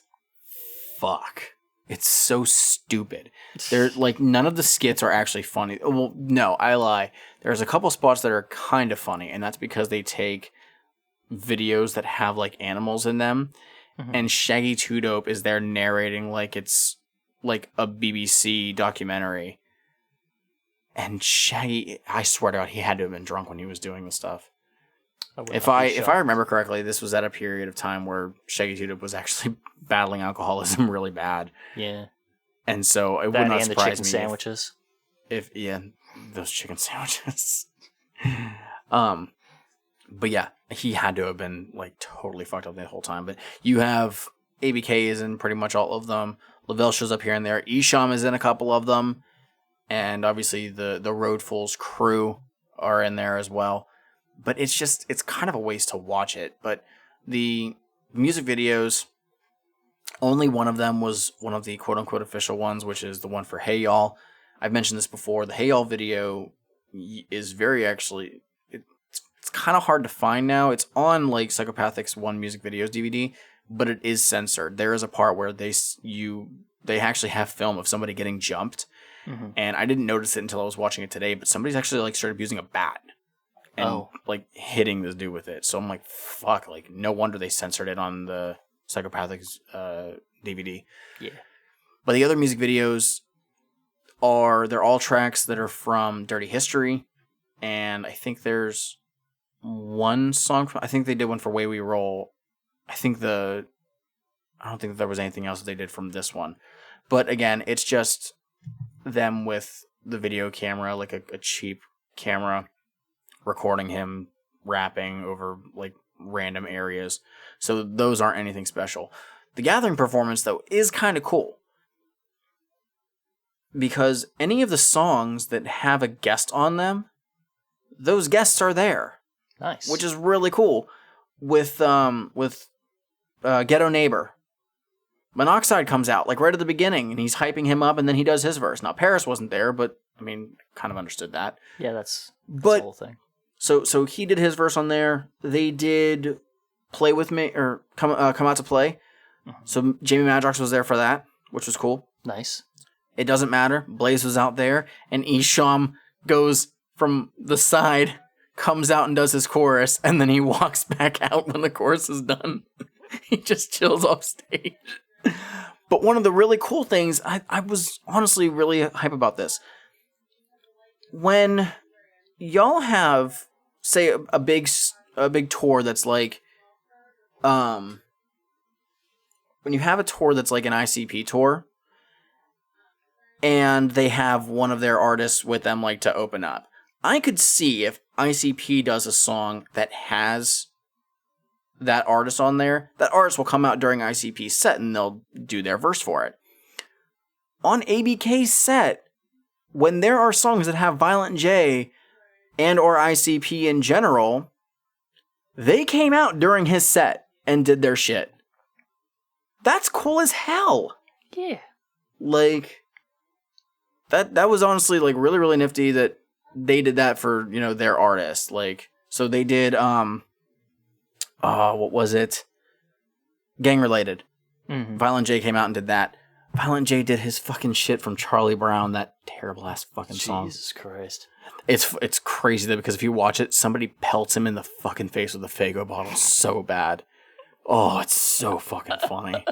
fuck. It's so stupid. They're like, none of the skits are actually funny. Well, no, I lie. There's a couple spots that are kind of funny, and that's because they take videos that have like animals in them, and Shaggy 2 Dope is there narrating like it's like a BBC documentary. And Shaggy, I swear to God, he had to have been drunk when he was doing this stuff. If I remember correctly, this was at a period of time where Shaggy 2 Dope was actually battling alcoholism really bad. Yeah. And so it would not and the surprise chicken me sandwiches. if those chicken sandwiches. But yeah, he had to have been like totally fucked up the whole time. But you have ABK is in pretty much all of them. Lavelle shows up here and there. Isham is in a couple of them. And obviously the Roadfuls crew are in there as well. But it's kind of a waste to watch it. But the music videos, only one of them was one of the quote-unquote official ones, which is the one for Hey Y'all. I've mentioned this before. The Hey Y'all video is very actually... It's kind of hard to find now. It's on like Psychopathic's One Music Videos DVD, but it is censored. There is a part where they actually have film of somebody getting jumped. And I didn't notice it until I was watching it today, but somebody's actually like started using a bat. And like hitting this dude with it. So I'm like, fuck, like no wonder they censored it on the Psychopathic's DVD. Yeah. But the other music videos they're all tracks that are from Dirty History. And I think there's one song I think they did one for Way We Roll. I don't think there was anything else that they did from this one. But again, it's just them with the video camera, like a cheap camera, recording him rapping over like random areas. So those aren't anything special. The Gathering performance though is kind of cool. Because any of the songs that have a guest on them, those guests are there. Nice. Which is really cool. With Ghetto Neighbor, Monoxide comes out like right at the beginning and he's hyping him up and then he does his verse. Now Paris wasn't there, but I mean, kind of understood that. Yeah, that's the whole thing. So he did his verse on there. They did Play With Me, or Come Out to Play. So Jamie Madrox was there for that, which was cool. Nice. It doesn't matter. Blaze was out there, and Isham goes from the side, comes out and does his chorus, and then he walks back out when the chorus is done. He just chills off stage. But one of the really cool things, I was honestly really hype about this. When y'all have, say, a big tour that's like, when you have a tour that's like an ICP tour, and they have one of their artists with them like to open up, I could see if ICP does a song that has that artist on there, that artist will come out during ICP's set and they'll do their verse for it. On ABK's set, when there are songs that have Violent J and or ICP in general, they came out during his set and did their shit. That's cool as hell. Yeah. Like, that was honestly like really, really nifty that they did that for, you know, their artist. Like, so they did, what was it? Gang Related. Mm-hmm. Violent J came out and did that. Violent J did his fucking shit from Charlie Brown, that terrible ass fucking song. Jesus Christ. It's crazy though, because if you watch it, somebody pelts him in the fucking face with a Faygo bottle so bad. Oh, it's so fucking funny.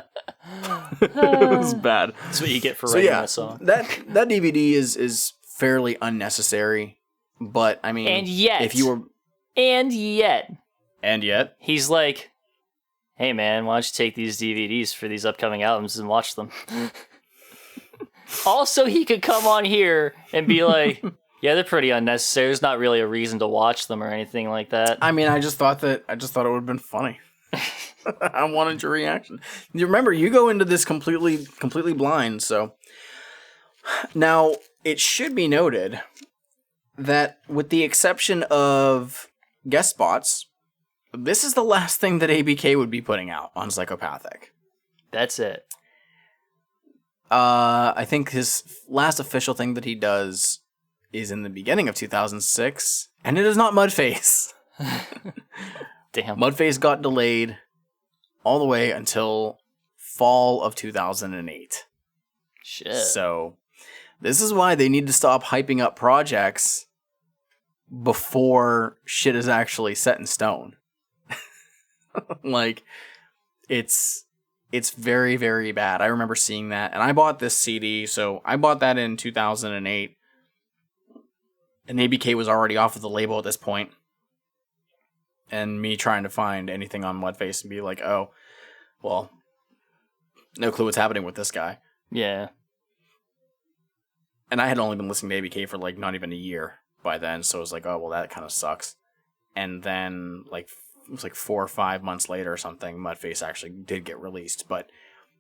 It was bad. That's what you get for writing that song. That DVD is fairly unnecessary, but I mean, And yet, if you were, and yet, and yet, he's like, hey man, why don't you take these DVDs for these upcoming albums and watch them? Also, he could come on here and be like, yeah, they're pretty unnecessary. There's not really a reason to watch them or anything like that. I mean, I just thought it would have been funny. I wanted your reaction. You remember, you go into this completely blind, so. Now, it should be noted that with the exception of guest spots, this is the last thing that ABK would be putting out on Psychopathic. That's it. I think his last official thing that he does is in the beginning of 2006, and it is not Mudface. Damn. Mudface got delayed all the way until fall of 2008. Shit. So, this is why they need to stop hyping up projects before shit is actually set in stone. Like, it's very, very bad. I remember seeing that, and I bought this CD, so I bought that in 2008, and ABK was already off of the label at this point, and me trying to find anything on Mudface and be like, oh, well, no clue what's happening with this guy. Yeah. And I had only been listening to ABK for like not even a year by then, so it was like, oh, well, that kind of sucks. And then, like, it was like 4 or 5 months later or something, Mudface actually did get released. But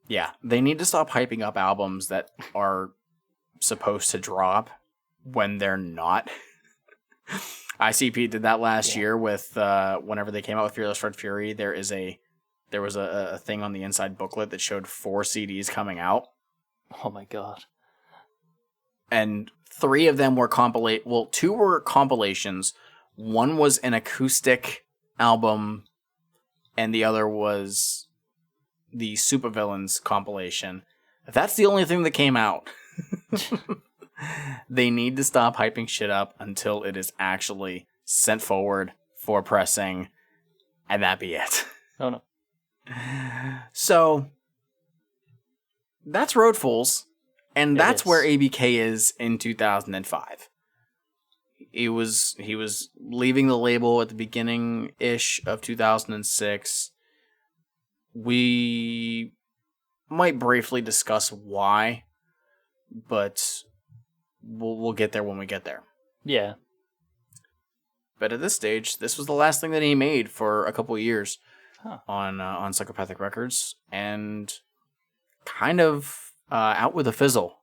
yeah, they need to stop hyping up albums that are supposed to drop when they're not. ICP did that last year with whenever they came out with Fearless Fred Fury. There was a thing on the inside booklet that showed 4 CDs coming out. Oh my god. And 3 of them were 2 were compilations. One was an acoustic album, and the other was the Supervillains compilation. That's the only thing that came out. They need to stop hyping shit up until it is actually sent forward for pressing, and that be it. Oh no. So, that's Road Fools, and that's where ABK is in 2005. He was leaving the label at the beginning-ish of 2006. We might briefly discuss why, but we'll get there when we get there. Yeah. But at this stage, this was the last thing that he made for a couple of years on Psychopathic Records, and kind of out with a fizzle.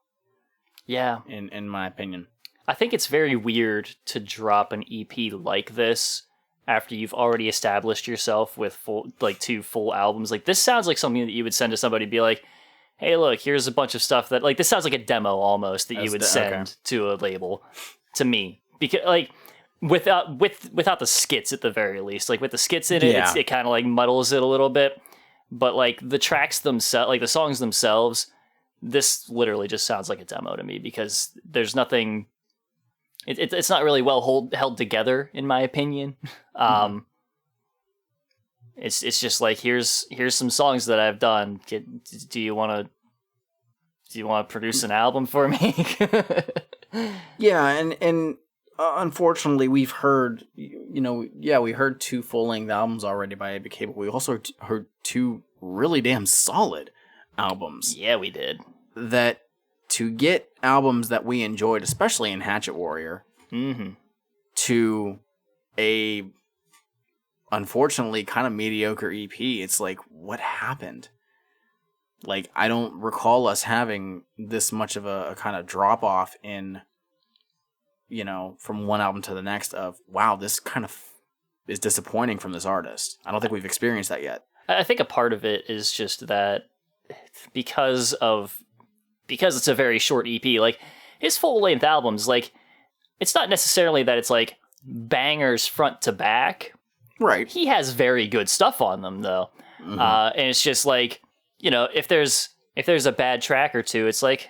Yeah. In my opinion. I think it's very weird to drop an EP like this after you've already established yourself with 2 full albums. Like, this sounds like something that you would send to somebody and be like, hey, look, here's a bunch of stuff that, like, this sounds like a demo almost that you would send to a label, to me. Because, like, without the skits at the very least. Like, with the skits in it, it kind of, like, muddles it a little bit. But, like, the tracks themselves, like, the songs themselves, this literally just sounds like a demo to me, because there's nothing... It's not really well held together, in my opinion. It's just like, here's some songs that I've done. Do you want to produce an album for me? Yeah, and unfortunately, we've heard, we heard 2 full-length albums already by ABK, but we also heard 2 really damn solid albums. Yeah, we did. That to get albums that we enjoyed, especially in Hatchet Warrior, to a unfortunately kind of mediocre EP, it's like, what happened? Like, I don't recall us having this much of a kind of drop off in, from one album to the next of, wow, this kind of is disappointing from this artist. I don't think we've experienced that yet. I think a part of it is just that because it's a very short EP, like, his full-length albums, like, it's not necessarily that it's, like, bangers front to back. Right. He has very good stuff on them, though. And it's just, like, if there's a bad track or 2, it's like,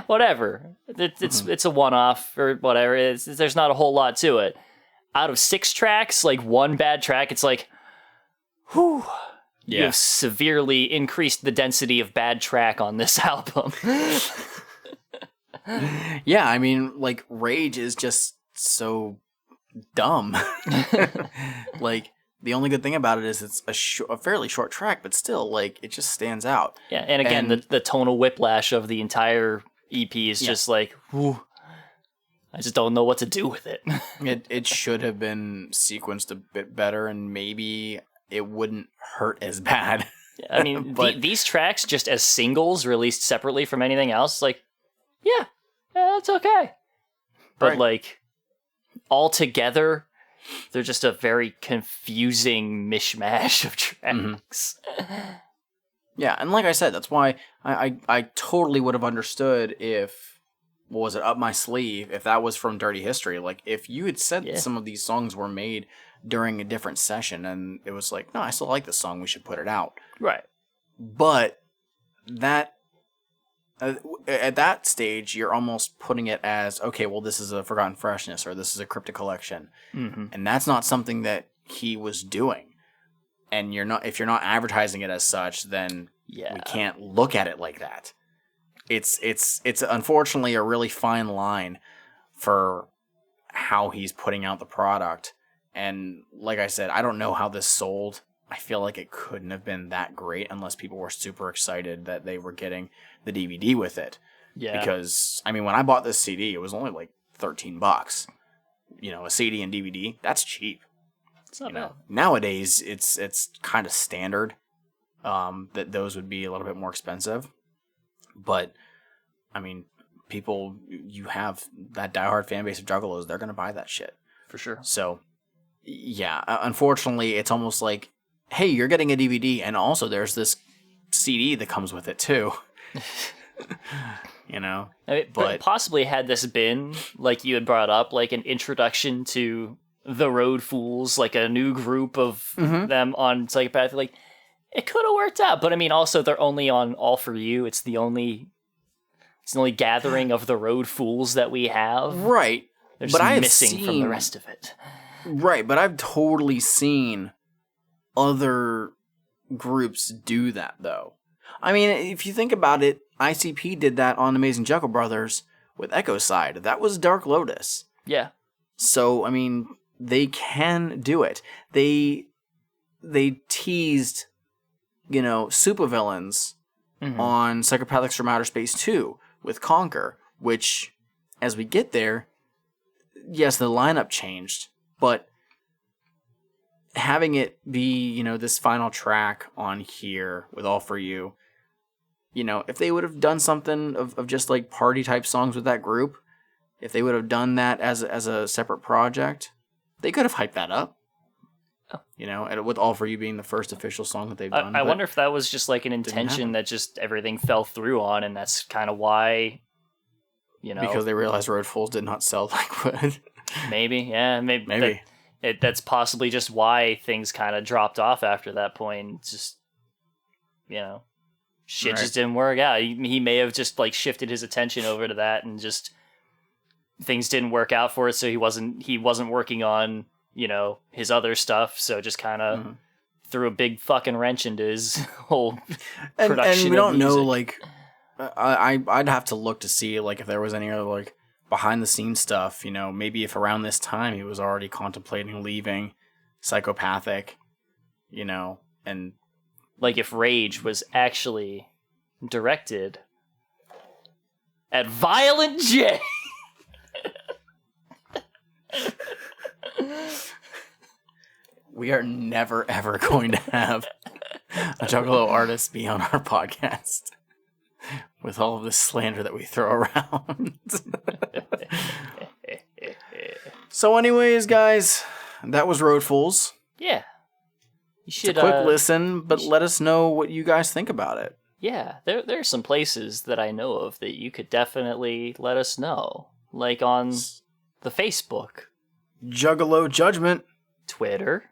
whatever. It's a one-off or whatever. There's not a whole lot to it. Out of 6 tracks, like, 1 bad track, it's like, whew. Yeah. You have severely increased the density of bad track on this album. Yeah, I mean, like, Rage is just so dumb. Like, The only good thing about it is it's a fairly short track, but still, like, it just stands out. Yeah, and again, the tonal whiplash of the entire EP is just like, whew, I just don't know what to do with it. It should have been sequenced a bit better, and maybe it wouldn't hurt as bad. I mean, these tracks, just as singles released separately from anything else, like, yeah, it's okay. But, like, all together, they're just a very confusing mishmash of tracks. Yeah, and like I said, that's why I totally would have understood if, what was it, Up My Sleeve, if that was from Dirty History. Like, if you had said that some of these songs were made during a different session, and it was like, no, I still like this song, we should put it out. Right. But that, at that stage, you're almost putting it as, okay, well, this is a Forgotten Freshness, or this is a Cryptic Collection. Mm-hmm. And that's not something that he was doing. And if you're not advertising it as such, then we can't look at it like that. It's unfortunately a really fine line for how he's putting out the product. And like I said, I don't know how this sold. I feel like it couldn't have been that great unless people were super excited that they were getting the DVD with it. Yeah. Because, I mean, when I bought this CD, it was only like $13. You know, a CD and DVD, that's cheap. It's not bad. Nowadays, it's kind of standard that those would be a little bit more expensive. But, I mean, people, you have that diehard fan base of Juggalos, they're going to buy that shit. For sure. So, yeah, unfortunately, it's almost like, hey, you're getting a DVD, and also there's this CD that comes with it, too. You know? I mean, but possibly had this been, like you had brought up, like an introduction to the Road Fools, like a new group of them on Psychopathic, like, it could have worked out. But I mean, also, they're only on All For You. It's the only gathering of the Road Fools that we have. Right. They're just missing from the rest of it. Right, but I've totally seen other groups do that, though. I mean, if you think about it, ICP did that on Amazing Juggle Brothers with Echo Side. That was Dark Lotus. Yeah. So, I mean, they can do it. They teased, you know, supervillains on Psychopathics from Outer Space 2 with Conquer, which, as we get there, yes, the lineup changed, but having it be, you know, this final track on here with All For You, you know, if they would have done something of just like party type songs with that group, if they would have done that as a separate project, they could have hyped that up. Oh. You know, and with All For You being the first official song that they've done. I wonder if that was just like an intention that just everything fell through on, and that's kind of why, you know. Because they realized Road Fools did not sell like good. Maybe, yeah. Maybe. That's possibly just why things kind of dropped off after that point. Just, you know, shit just didn't work out. He may have just like shifted his attention over to that, and just things didn't work out for it. So he wasn't working on, you know, his other stuff. So just kind of threw a big fucking wrench into his whole production. And we don't know, like, I'd have to look to see like if there was any other like behind the scenes stuff, you know, maybe if around this time he was already contemplating leaving Psychopathic, you know, and like if Rage was actually directed at Violent J. We are never ever going to have a Juggalo artist be on our podcast with all of this slander that we throw around. So anyways, guys, that was Road Fools. Yeah. You should, it's a quick listen, but let us know what you guys think about it. Yeah, there are some places that I know of that you could definitely let us know. Like on the Facebook. Juggalo Judgment. Twitter.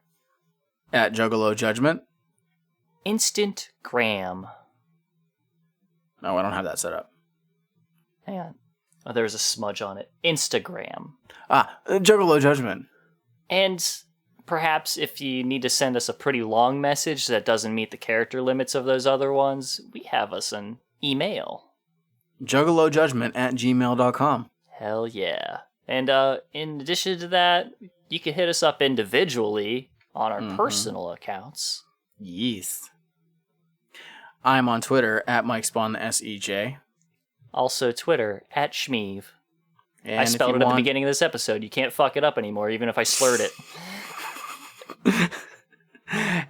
At Juggalo Judgment. Instagram. No, I don't have that set up. Hang on. Oh, there's a smudge on it. Instagram. Juggalo Judgment. And perhaps if you need to send us a pretty long message that doesn't meet the character limits of those other ones, we have us an email. JuggaloJudgment@gmail.com. Hell yeah. And in addition to that, you can hit us up individually on our personal accounts. Yes. I'm on Twitter at MikeSpawnSEJ. Also Twitter at Shmeev. And I spelled it at the beginning of this episode. You can't fuck it up anymore, even if I slurred it.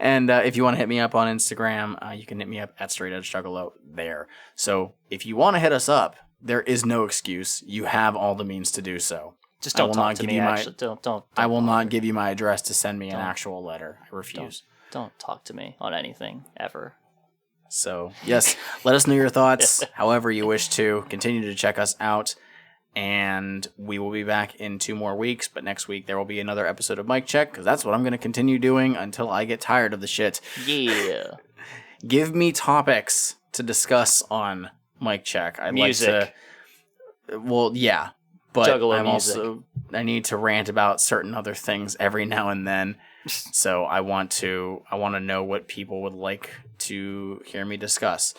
And if you want to hit me up on Instagram, you can hit me up at Straight Edge Juggalo there. So if you want to hit us up, there is no excuse. You have all the means to do so. Just don't talk to me. Actually, don't. I will not give you my address to send me an actual letter. I refuse. Don't talk to me on anything ever. So yes, let us know your thoughts. However you wish to. Continue to check us out. And we will be back in 2 more weeks. But next week there will be another episode of Mic Check, because that's what I'm going to continue doing until I get tired of the shit. Yeah. Give me topics to discuss on Mic Check. I'd music. like to. Well, yeah, but Juggalo I'm music. also. I need to rant about certain other things every now and then. So I want to know what people would like to hear me discuss.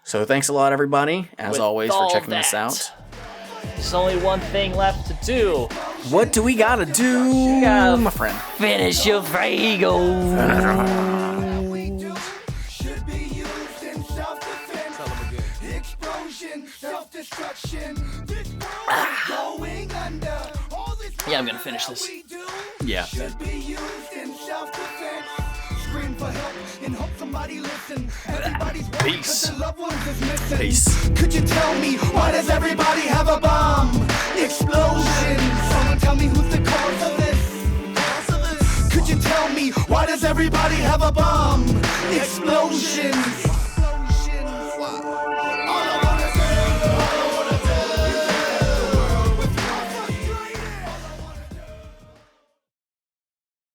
So thanks a lot, everybody, as always, for checking this out. There's only one thing left to do. What do we gotta do, my friend? Finish your Fago. Should be used in self-defense. Explosion, self-destruction. This world is going under. All this Yeah, I'm gonna finish this. we do Yeah. should be used in self-defense. Scream for help and hope somebody listen. Everybody's worried 'cause their loved ones is missing. Peace. Could you tell me why does everybody have a bomb explosion? Someone tell me who's the cause of this. Could you tell me why does everybody have a bomb explosion?